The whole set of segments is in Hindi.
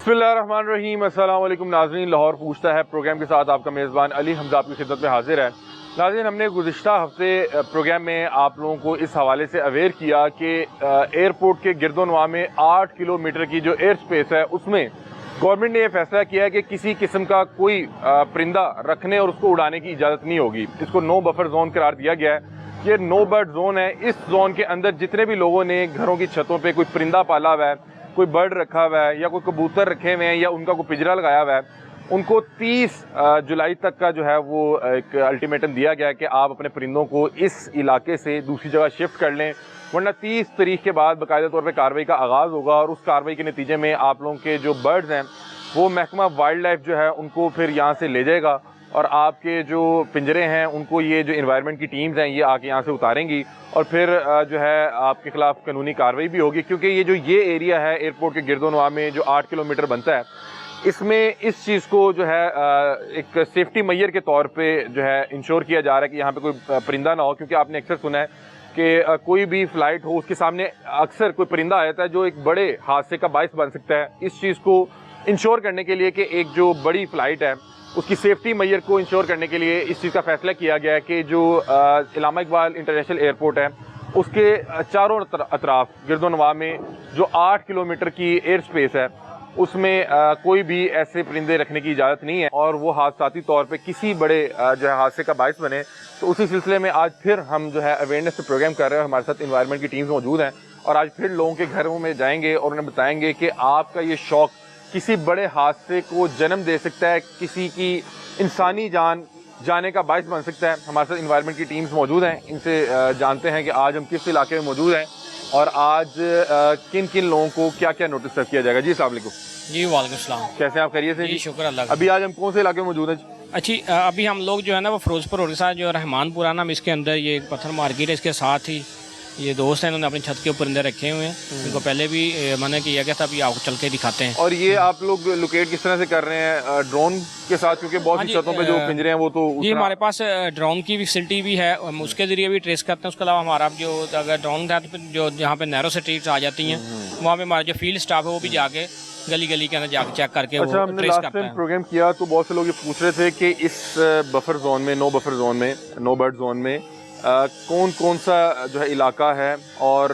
बिस्मिल्लाहिर्रहमानिर्रहीम। अस्सलाम वालेकुम नाज़रीन। लाहौर पूछता है प्रोग्राम के साथ आपका मेज़बान अली हमज़ा आपकी खिदमत में हाजिर है। नाज़रीन, हमने गुज़िश्ता हफ्ते प्रोग्राम में आप लोगों को इस हवाले से अवेयर किया कि एयरपोर्ट के गिरदोनवा में 8 किलोमीटर की जो एयर स्पेस है उसमें गवर्नमेंट ने यह फैसला किया है कि किसी किस्म का कोई परिंदा रखने और उसको उड़ाने की इजाज़त नहीं होगी। इसको नो बफर जोन करार दिया गया है। ये नो बर्ड जोन है। इस जोन के अंदर जितने भी लोगों ने घरों की छतों पर कोई परिंदा पाला हुआ है, कोई बर्ड रखा हुआ है या कोई कबूतर रखे हुए हैं या उनका कोई पिंजरा लगाया हुआ है, उनको 30 जुलाई तक का जो है वो एक अल्टीमेटम दिया गया है कि आप अपने परिंदों को इस इलाके से दूसरी जगह शिफ्ट कर लें, वरना 30 तारीख के बाद बाकायदा तौर पे कार्रवाई का आगाज़ होगा और उस कार्रवाई के नतीजे में आप लोगों के जो बर्ड्स हैं वो महकमा वाइल्ड लाइफ जो है उनको फिर यहाँ से ले जाएगा और आपके जो पिंजरे हैं उनको ये जो इन्वायरमेंट की टीम्स हैं ये आके यहाँ से उतारेंगी और फिर जो है आपके खिलाफ कानूनी कार्रवाई भी होगी। क्योंकि ये एरिया है एयरपोर्ट के गिरदोनवा में जो 8 किलोमीटर बनता है, इसमें इस चीज़ को जो है एक सेफ्टी मैयर के तौर पे जो है इंश्योर किया जा रहा है कि यहाँ पे कोई परिंदा ना हो। क्योंकि आपने अक्सर सुना है कि कोई भी फ़्लाइट हो उसके सामने अक्सर कोई परिंदा आ जाता है जो एक बड़े हादसे का बायस बन सकता है। इस चीज़ को इंश्योर करने के लिए कि एक जो बड़ी फ़्लाइट है उसकी सेफ्टी मैयर को इंश्योर करने के लिए इस चीज़ का फैसला किया गया है कि जो इलामा इकबाल इंटरनेशनल एयरपोर्ट है उसके चारों अतराफ गिरदोनवा में जो 8 किलोमीटर की एयर स्पेस है उसमें कोई भी ऐसे परिंदे रखने की इजाज़त नहीं है और वो हादसाती तौर पे किसी बड़े जो है हादसे का बायस बने। तो उसी सिलसिले में आज फिर हम जो है अवेयरनेस प्रोग्राम कर रहे हैं। हमारे साथ इन्वायरमेंट की टीम्स मौजूद हैं और आज फिर लोगों के घरों में जाएंगे और उन्हें बताएंगे कि आपका ये शौक़ किसी बड़े हादसे को जन्म दे सकता है, किसी की इंसानी जान जाने का बायस बन सकता है। हमारे साथ इन्वायरमेंट की टीम्स मौजूद हैं, इनसे जानते हैं कि आज हम किस इलाके में मौजूद हैं और आज किन किन लोगों को क्या क्या नोटिस सर्व किया जाएगा। जी अस्सलाम वालेकुम। जी वालेकुम सलाम। कैसे हैं आप? खैरियत से? जी शुक्र अल्लाह। अभी आज हम कौन से इलाके में मौजूद हैं? अच्छी अभी हम लोग जो है ना वो फिरोजपुर रोड के साथ जो रहमानपुरा नाम इसके अंदर ये एक पत्थर मार्केट है, इसके साथ ही ये दोस्त हैं, इन्होंने अपनी छत के ऊपर परिंदे रखे हुए हैं। इनको पहले भी मना किया गया था, अभी आपको चल के दिखाते हैं। और ये आप लोग लोकेट किस तरह से कर रहे हैं? ड्रोन के साथ? क्योंकि बहुत सी छतों पे जो पिंजरे हैं वो तो जी हमारे पास ड्रोन की भी फैसिलिटी भी है, हम उसके जरिए भी ट्रेस करते हैं। उसके अलावा हमारा जो अगर ड्रोन था तो जो जहाँ पे नैरो स्ट्रीट्स आ जाती हैं वहाँ पे हमारा जो फील्ड स्टाफ है वो भी जाके गली गली के अंदर जाके चेक करके अच्छा, हमने लास्ट टाइम प्रोग्राम किया तो बहुत से लोग ये पूछ रहे थे कि इस बफर जोन में, नो बफर जोन में, नो बर्ड जोन में कौन कौन सा जो है इलाका है और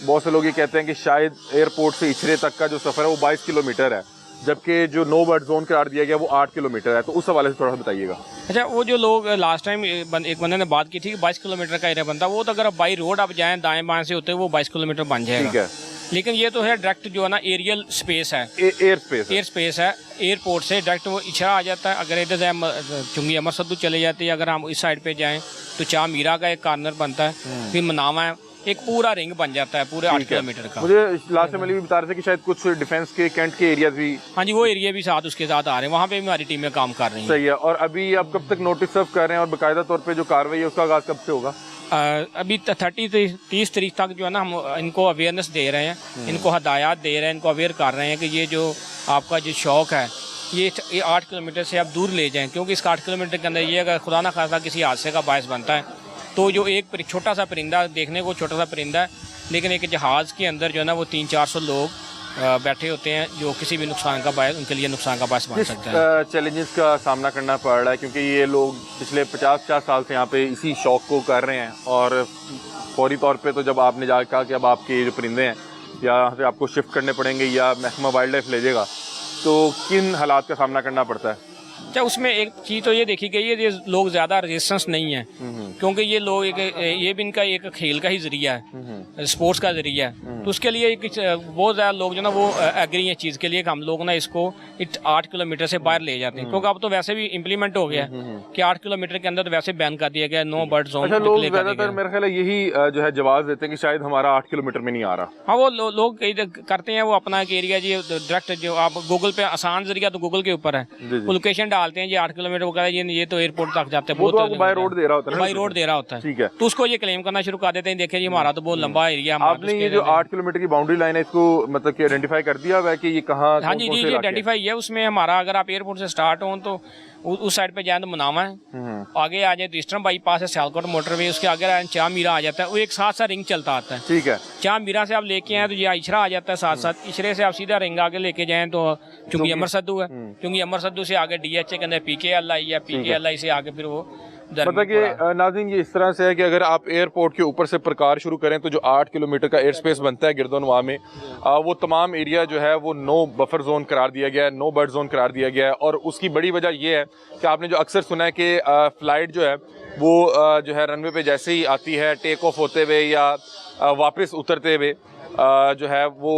बहुत से लोग ये कहते हैं कि शायद एयरपोर्ट से इचरे तक का जो सफ़र है वो 22 किलोमीटर है, जबकि जो नो बर्ड जोन करार दिया गया वो 8 किलोमीटर है। तो उस हवाले से थोड़ा सा बताइएगा। अच्छा, वो जो लोग लास्ट टाइम एक बंदे ने बात की थी कि 22 किलोमीटर का एरिया बनता, वो तो अगर बाई रोड आप जाएँ दाएँ बाएँ से होते वो 22 किलोमीटर बन जाएगा। ठीक है, लेकिन ये तो है डायरेक्ट जो है ना एरियल स्पेस है, एयर स्पेस है। एयरपोर्ट से डायरेक्ट वो इचरा आ जाता है। अगर इधर से चुंगी अमर सद्दू चले जाती है, अगर हम इस साइड पे जाएं तो चाह मीरा का एक कॉर्नर बनता है, फिर मनावा है, एक पूरा रिंग बन जाता है पूरे 8 किलोमीटर का। मुझे लास्ट में भी बता रहे थे कि शायद कुछ डिफेंस के कैंट के एरिया भी। हाँ जी, वो एरिया भी साथ उसके साथ आ रहे हैं, वहाँ पे भी हमारी टीमें काम कर रही हैं। सही है। और अभी आप कब तक नोटिस सर्व कर रहे हैं और बाकायदा तौर पे जो कार्रवाई है उसका आगाज कब से होगा? अभी 30 तारीख तक जो है ना हम इनको अवेयरनेस दे रहे हैं, इनको हदायत दे रहे हैं, इनको अवेयर कर रहे हैं कि ये जो आपका जो शौक़ है ये 8 किलोमीटर से आप दूर ले जाएं। क्योंकि इस 8 किलोमीटर के अंदर ये अगर खुदा ना खासा किसी हादसे का बायस बनता है तो जो एक छोटा सा परिंदा देखने को छोटा सा परिंदा है, लेकिन एक जहाज़ के अंदर जो है ना वो 300-400 लोग बैठे होते हैं जो किसी भी नुकसान का बायस, उनके लिए नुकसान का बायस बन सकता है। चैलेंजेस का सामना करना पड़ रहा है क्योंकि ये लोग पिछले 50 साल से यहाँ पे इसी शौक़ को कर रहे हैं और फौरी तौर पे तो जब आपने जाकर कहा कि अब आपके जो परिंदे हैं या यहाँ से आपको शिफ्ट करने पड़ेंगे या महकमा वाइल्ड लाइफ ले जाएगा, तो किन हालात का सामना करना पड़ता है? अच्छा, उसमें एक चीज़ तो ये देखी गई है, ये लोग ज़्यादा रेजिस्टेंस नहीं है क्योंकि ये लोग ये भी इनका एक खेल का ही जरिया है, स्पोर्ट्स का जरिया है। तो उसके लिए बहुत ज़्यादा लोग जो ना वो एग्री है चीज़ के लिए कि हम लोग ना इसको 8 किलोमीटर से बाहर ले जाते हैं। क्योंकि अब तो वैसे भी इम्प्लीमेंट हो गया कि 8 किलोमीटर के अंदर तो वैसे बैन कर दिया गया, नो बर्ड जोन। अच्छा, लोग ज़्यादातर मेरा ख्याल है यही जो है जवाब देते हैं कि शायद हमारा 8 किलोमीटर में नहीं आ रहा। हाँ, वो लोग करते हैं, वो अपना एक एरिया जी डायरेक्ट जो आप गूगल पे आसान जरिया तो गूगल के ऊपर है, वो लोकेशन डालते हैं जी 8 किलोमीटर, वो कहता है ये तो एयरपोर्ट तक जाते हैं, वो तो बाय रोड दे रहा होता है, बाय लोड दे रहा होता ठीक है है। तो उसको ये क्लेम करना शुरू कर देते हैं, देखिए जी हमारा तो बहुत लंबा एरिया। आपने ये जो 8 किलोमीटर की बाउंड्री लाइन है इसको मतलब कि आइडेंटिफाई कर दिया हुआ है कि ये कहाँ हाँ जी जी जी आइडेंटिफाई है उसमें हमारा। अगर आप एयरपोर्ट से स्टार्ट हो तो उस साइड पे जाए तो मुनावा है, आगे आ जाए तो ईस्टर्न बाईपास है, सियालकोट मोटरवे, उसके आगे आए चाह मीरा आ जाता है, वो एक साथ रिंग चलता आता है। ठीक है। चाह मीरा से आप लेके आए तो ये इशरा आ जाता है साथ साथ, इशरे से आप सीधा रिंग आगे लेके जाएं तो चूंकि अमर सद्दू है, क्योंकि अमर सद्दू से आगे DHA के अंदर PKLI है, PKLI से आगे फिर वो मतलब कि नाज़रीन ये इस तरह से है कि अगर आप एयरपोर्ट के ऊपर से प्रकार शुरू करें तो जो 8 किलोमीटर का एयर स्पेस बनता है गिरदोनवा में, वो तमाम एरिया जो है वो नो बफर जोन करार दिया गया है, नो बर्ड जोन करार दिया गया है। और उसकी बड़ी वजह ये है कि आपने जो अक्सर सुना है कि फ़्लाइट जो है वो जो है रनवे पे जैसे ही आती है टेक ऑफ होते हुए या वापस उतरते हुए जो है वो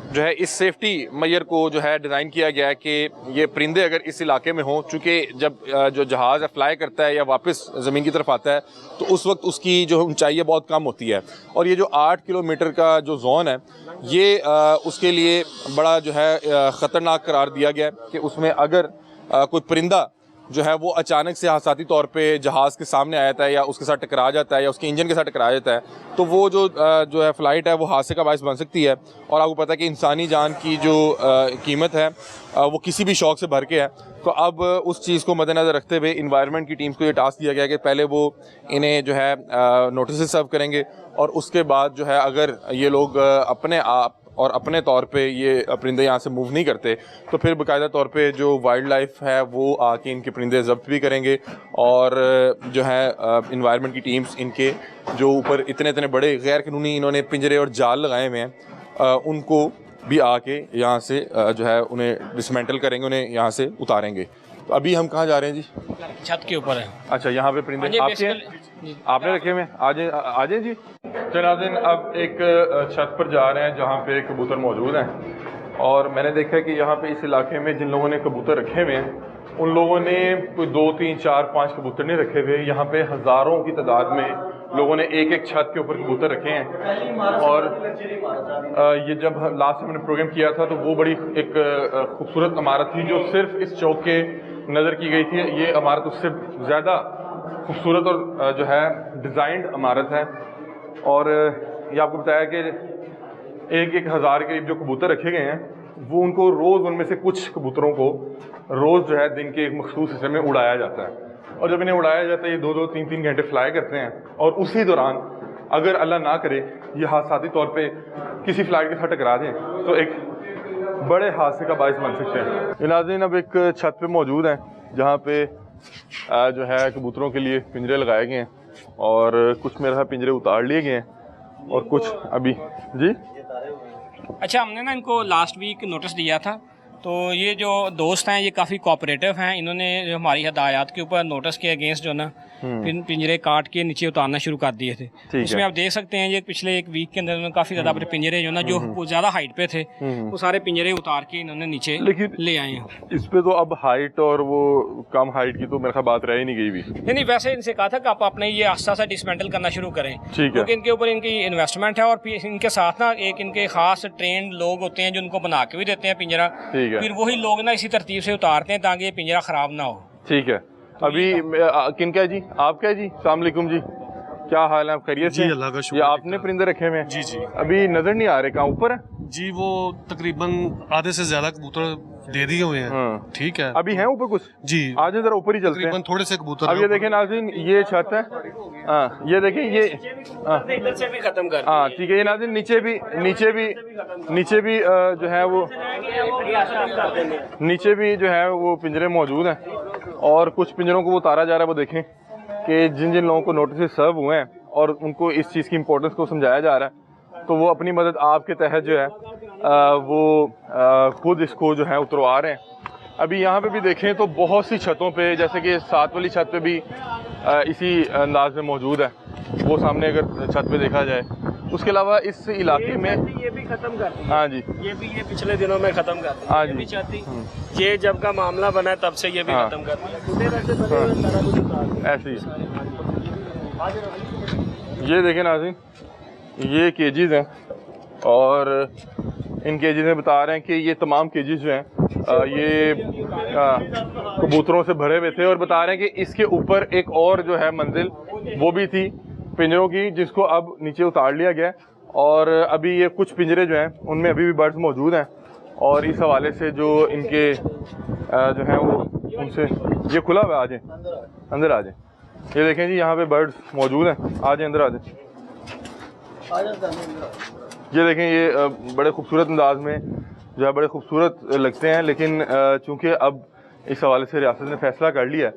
जो है इस सेफ्टी मैयर को जो है डिज़ाइन किया गया है कि ये परिंदे अगर इस इलाके में हों, चूँकि जब जो जहाज़ फ्लाई करता है या वापस ज़मीन की तरफ आता है तो उस वक्त उसकी जो ऊंचाई है बहुत कम होती है। और ये जो 8 किलोमीटर का जो जोन है ये उसके लिए बड़ा जो है ख़तरनाक करार दिया गया है कि उसमें अगर कोई परिंदा जो है वो अचानक से हादसाती तौर पे जहाज़ के सामने आ जाता है या उसके साथ टकरा जाता है या उसके इंजन के साथ टकरा जाता है तो वो जो है फ़्लाइट है वो हादसे का बायस बन सकती है। और आपको पता है कि इंसानी जान की जो कीमत है वो किसी भी शौक़ से भर के है। तो अब उस चीज़ को मद्देनज़र रखते हुए इन्वायरमेंट की टीम्स को ये टास्क दिया गया है कि पहले वो इन्हें जो है नोटिस सर्व करेंगे और उसके बाद जो है अगर ये लोग अपने आप और अपने तौर पे ये परिंदे यहाँ से मूव नहीं करते तो फिर बाकायदा तौर पे जो वाइल्ड लाइफ है वो आके इनके परिंदे जब्त भी करेंगे। और जो है इन्वायरमेंट की टीम्स इनके जो ऊपर इतने इतने बड़े गैर कानूनी इन्होंने पिंजरे और जाल लगाए हुए हैं उनको भी आके यहाँ से जो है उन्हें डिसमेंटल करेंगे, उन्हें यहाँ से उतारेंगे। तो अभी हम कहाँ जा रहे हैं जी? छत के ऊपर है। अच्छा, यहाँ पे परिंदे आपके आपने रखे हुए? आ जाए जी। नाज़रीन अब एक छत पर जा रहे हैं जहाँ पे कबूतर मौजूद हैं और मैंने देखा है कि यहाँ पे इस इलाके में जिन लोगों ने कबूतर रखे हुए हैं उन लोगों ने कोई 2, 3, 4, 5 कबूतर नहीं रखे हुए। यहाँ पे हज़ारों की तादाद में लोगों ने एक एक छत के ऊपर कबूतर रखे हैं। और ये जब लास्ट हमने प्रोग्राम किया था तो वो बड़ी एक खूबसूरत इमारत थी जो सिर्फ इस चौक के नज़र की गई थी। ये इमारत उससे ज़्यादा खूबसूरत और जो है डिज़ाइंड इमारत है। और ये आपको बताया कि एक हज़ार के जो कबूतर रखे गए हैं वो उनको रोज़ उनमें से कुछ कबूतरों को रोज़ जो है दिन के एक मखसूस हिस्से में उड़ाया जाता है। और जब इन्हें उड़ाया जाता है ये 2-2, 3-3 घंटे फ्लाई करते हैं और उसी दौरान अगर अल्लाह ना करे ये हादसाती तौर पे किसी फ़्लाइट के साथ टकरा दें तो एक बड़े हादसे का बायस बन सकते हैं। ये नाज़रीन अब एक छत पे मौजूद हैं जहाँ पे जो है कबूतरों के लिए पिंजरे लगाए गए हैं और कुछ मेरे पिंजरे उतार लिए गए हैं और कुछ अभी जी। अच्छा, हमने ना इनको लास्ट वीक नोटिस दिया था तो ये जो दोस्त हैं ये काफ़ी कोऑपरेटिव हैं। इन्होंने जो हमारी हदायत के ऊपर नोटिस के अगेंस्ट जो ना पिंजरे काट के नीचे उतारना शुरू कर दिए थे। उसमें आप देख सकते हैं ये पिछले एक वीक के अंदर काफ़ी ज़्यादा अपने पिंजरे जो ना जो ज़्यादा हाइट पे थे वो सारे पिंजरे उतार के इन्होंने नीचे ले आए हैं। इस पे तो अब हाइट और वो कम हाइट की तो मेरे ख्याल बात रह ही नहीं गई भी। नहीं, वैसे इनसे कहा था कि आप अपने ये आस्ता सा डिसमेंटल करना शुरू करें क्योंकि इनके ऊपर इनकी इन्वेस्टमेंट है और फिर इनके साथ ना एक इनके खास ट्रेंड लोग होते हैं जो उनको बना के भी देते हैं पिंजरा, फिर वही लोग ना इसी तरतीब से उतारते हैं ताकि ये पिंजरा ख़राब ना हो। ठीक है। अभी किन क्या जी? आप क्या जी? अस्सलाम वालेकुम जी, क्या हाल है? आप खैरियत से? अल्लाह का शुक्र। ये आपने परिंदे रखे हुए हैं? जी जी। अभी नजर नहीं आ रहे, कहाँ ऊपर है जी? वो तकरीबन आधे से ज्यादा कबूतर दे दिए हुए हैं। हाँ। ठीक है, अभी हैं ऊपर कुछ जी? आज जरा ऊपर ही चलते हैं। थोड़े से कबूतर अब ये देखें नाज़रीन, ये छत है। हाँ, ये देखें ये इधर से भी खत्म कर। हाँ ठीक है। ये नाज़रीन नीचे भी जो है वो नीचे भी जो है वो पिंजरे मौजूद हैं और कुछ पिंजरों को वो उतारा जा रहा है। वो देखें कि जिन जिन लोगों को नोटिस सर्व हुए हैं और उनको इस चीज़ की इम्पोर्टेंस को समझाया जा रहा है तो वो अपनी मदद आपके तहत जो है वो खुद इसको जो है उतरवा रहे हैं। अभी यहाँ पे भी देखें तो बहुत सी छतों पे, जैसे कि 7 वाली छत पे भी इसी अंदाज में मौजूद है। वो सामने अगर छत पे देखा जाए, उसके अलावा इस इलाके में ये भी खत्म कर दी। हाँ जी, ये पिछले दिनों में खत्म कर दी। हाँ ये जी। भी चाहती ये जब का मामला बना है तब से ये भी हाँ। खत्म कर दी। ऐसे ही ये देखें नाज़रीन, ये केजीज हैं और इन केजीज में बता रहे हैं कि ये तमाम केजीज जो हैं ये कबूतरों से भरे हुए थे और बता रहे हैं कि इसके ऊपर एक और जो है मंजिल वो भी थी पिंजरों की, जिसको अब नीचे उतार लिया गया है। और अभी ये कुछ पिंजरे जो हैं उनमें अभी भी बर्ड्स मौजूद हैं, और इस हवाले से जो इनके जो हैं वो उनसे ये खुला हुआ है। आ जाए अंदर आ जाए, ये देखें जी यहाँ पे बर्ड्स मौजूद हैं। आ जाए अंदर आ जाए। ये देखें, ये बड़े खूबसूरत अंदाज में जो है बड़े खूबसूरत लगते हैं, लेकिन चूँकि अब इस हवाले से रियासत ने फैसला कर लिया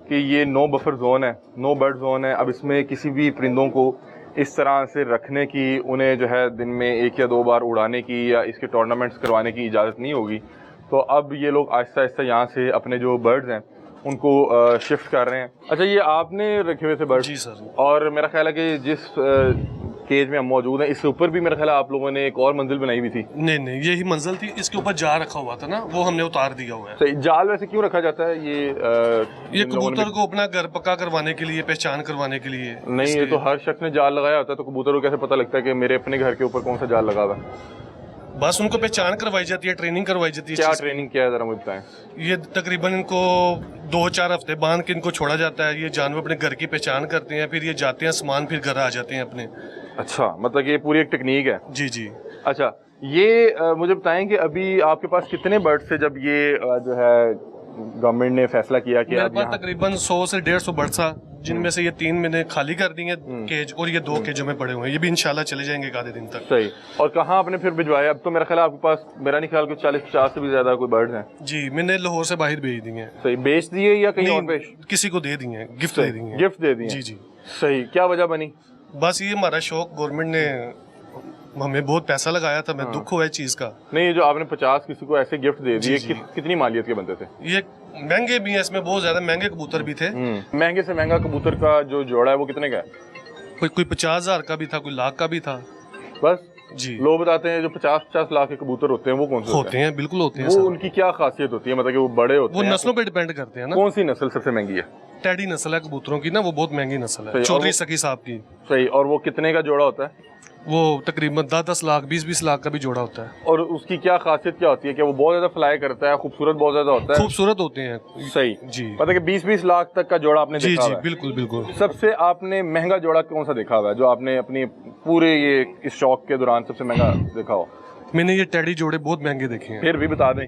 कि ये नो बफर जोन है, नो बर्ड जोन है। अब इसमें किसी भी परिंदों को इस तरह से रखने की, उन्हें जो है दिन में 1 या 2 बार उड़ाने की या इसके टूर्नामेंट्स करवाने की इजाज़त नहीं होगी। तो अब ये लोग आहिस्ता आहिस्ता यहाँ से अपने जो बर्ड्स हैं उनको शिफ्ट कर रहे हैं। अच्छा, ये आपने रखे हुए थे बर्ड? जी सर। और मेरा ख्याल है कि जिस केज में हम मौजूद हैं इसके ऊपर भी मेरा ख्याल है आप लोगों ने एक और मंजिल बनाई हुई थी। नहीं, यही मंजिल थी, इसके ऊपर जाल रखा हुआ था ना, वो हमने उतार दिया हुआ है। सही। जाल वैसे क्यों रखा जाता है? ये कबूतर को अपना घर पक्का करवाने के लिए, पहचान करवाने के लिए। नहीं, ये तो हर शख्स ने जाल लगाया होता है, तो कबूतर को कैसे पता लगता है कि मेरे अपने घर के ऊपर कौन सा जाल लगा हुआ है? बस उनको पहचान करवाई जाती है, ट्रेनिंग करवाई जाती है। क्या ट्रेनिंग किया है जरा मुझे बताएं। ये तकरीबन इनको 2-4 हफ्ते बांध के इनको छोड़ा जाता है। ये जानवर अपने घर की पहचान करते हैं, फिर ये जाते हैं सामान, फिर घर आ जाते हैं अपने। अच्छा, मतलब ये पूरी एक टेक्निक है। जी। अच्छा, ये मुझे बताएं कि अभी आपके पास कितने बर्ड्स थे जब ये जो है गवर्नमेंट ने फैसला किया कि मेरे पास तकरीबन 100 से 150 बर्ड्स था, जिनमें से ये 3 मैंने खाली कर दिए केज, और ये 2 केजों में पड़े हुए हैं। ये भी इंशाल्लाह चले जाएंगे एक आधे दिन तक। सही। और कहाँ आपने फिर भिजवाया? अब तो मेरा ख्याल है आपके पास, मेरा नहीं ख्याल, कुछ 40-50 से भी ज्यादा कोई बर्ड्स हैं। जी, मैंने लाहौर से बाहर भेज दिए हैं। सही। बेच दिए या कहीं और बेच? किसी को दे दिए हैं, गिफ्ट दे दिए हैं। गिफ्ट दे दिए? जी। सही। क्या वजह बनी? बस ये हमारा शौक, गवर्नमेंट ने हमें बहुत पैसा लगाया था, मैं दुख हुआ है चीज का। नहीं, जो आपने 50 किसी को ऐसे गिफ्ट दे दिए, कितनी मालियत के बनते थे? ये महंगे भी हैं, इसमें बहुत ज्यादा महंगे कबूतर भी थे। महंगे से महंगा कबूतर का जो जोड़ा है वो कितने का है? कोई 50,000 का भी था, कोई लाख का भी था। बस जी। लोग बताते हैं जो 50-50 लाख के कबूतर होते हैं वो कौन से होते हैं? बिल्कुल होते हैं वो सर। उनकी क्या खासियत होती है? मतलब कि वो बड़े होते वो हैं? नस्लों पे डिपेंड करते हैं ना। कौन सी नस्ल सबसे महंगी है? टेडी नस्ल है कबूतरों की ना, वो बहुत महंगी नस्ल है, और चौधरी वो- सकी साहब की। सही। और वो कितने का जोड़ा होता है? वो तकरीबन 10-10 लाख, 20-20 लाख का भी जोड़ा होता है। और उसकी क्या खासियत क्या होती है? क्या वो बहुत ज्यादा फ्लाई करता है, खूबसूरत बहुत ज्यादा होता है? खूबसूरत होते हैं। सही जी। मतलब कि 20-20 लाख तक का जोड़ा आपने जी देखा जी, हुआ है? बिल्कुल। सबसे आपने महंगा जोड़ा कौन सा देखा हुआ है जो आपने अपनी पूरे ये इस शौक के दौरान सबसे महंगा देखा हो? मैंने ये टेडी जोड़े बहुत महंगे देखे हैं। फिर भी बता दें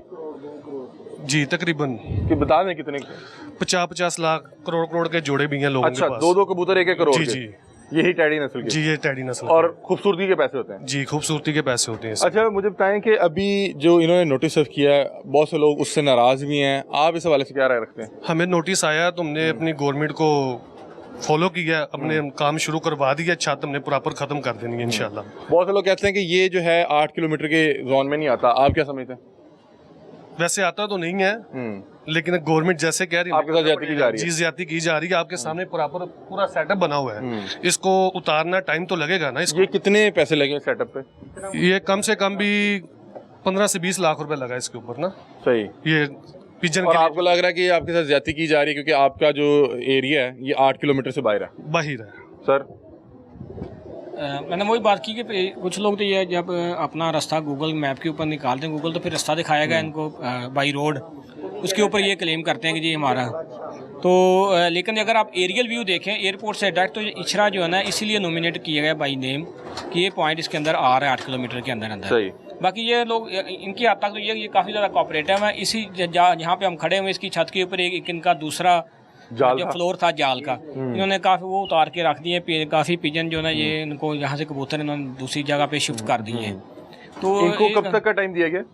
जी, तकरीबन कि बता दें कितने के? 50-50 लाख, करोड़ के जोड़े भी हैं लोगों अच्छा, के पास। 2-2 कबूतर 1-1 करोड़ जी के? जी यही टेडी नस्ल के? जी, ये टेडी नस्ल और के। खूबसूरती के पैसे होते हैं? जी, खूबसूरती के पैसे होते हैं इसमें। अच्छा, मुझे बताएं कि अभी जो इन्होंने नोटिस सर्व किया है, बहुत से लोग उससे नाराज भी हैं, आप इस हवाले से क्या राय रखते हैं? हमें नोटिस आया तो हमने अपनी गवर्नमेंट को फॉलो किया, अपने काम शुरू करवा दिया, छत हमने प्रॉपर खत्म कर देनी है इंशाल्लाह। बहुत से लोग कहते हैं कि ये जो है 8 किलोमीटर के जोन में नहीं आता, आप क्या समझते हैं? वैसे आता तो नहीं है, लेकिन गवर्नमेंट जैसे कह रही है आपके साथ ज्यादती की जा रही है? जी, ज्यादती की जा रही है। आपके सामने प्रॉपर पूरा सेटअप बना हुआ है, इसको उतारना टाइम तो लगेगा ना। इसको ये कितने पैसे लगे सेटअप पे? ये कम से कम भी 15 से 20 लाख रुपए लगा इसके ऊपर ना। सही। ये पिजन और के आपको लग रहा है कि ये आपके साथ ज्यादती की जा रही है क्योंकि आपका जो एरिया है ये 8 किलोमीटर से बाहर है? बाहर है सर। मैंने वही बात की कि कुछ लोग तो ये जब अपना रास्ता गूगल मैप के ऊपर निकालते हैं, गूगल तो फिर रास्ता दिखाएगा इनको बाई रोड, उसके ऊपर ये क्लेम करते हैं कि जी हमारा तो लेकिन अगर आप एरियल व्यू देखें एयरपोर्ट से डायरेक्ट, तो इचरा जो है ना इसीलिए नॉमिनेट किया गया बाई नेम कि ये पॉइंट इसके अंदर आ रहा है 8 किलोमीटर के अंदर अंदर। सही। बाकी ये लोग इनकी हद तक तो ये काफ़ी ज़्यादा कोऑपरेटिव है। इसी जहाँ पे हम खड़े हुए इसकी छत के ऊपर एक इनका दूसरा जाल जो था? फ्लोर था जाल का, इन्होंने काफ़ी वो उतार के रख दिए। काफ़ी पिजन जो ना ये इनको यहाँ से कबूतर इन्होंने दूसरी जगह पे शिफ्ट कर दिए हैं। तो इनको कब तक का टाइम दिया गया?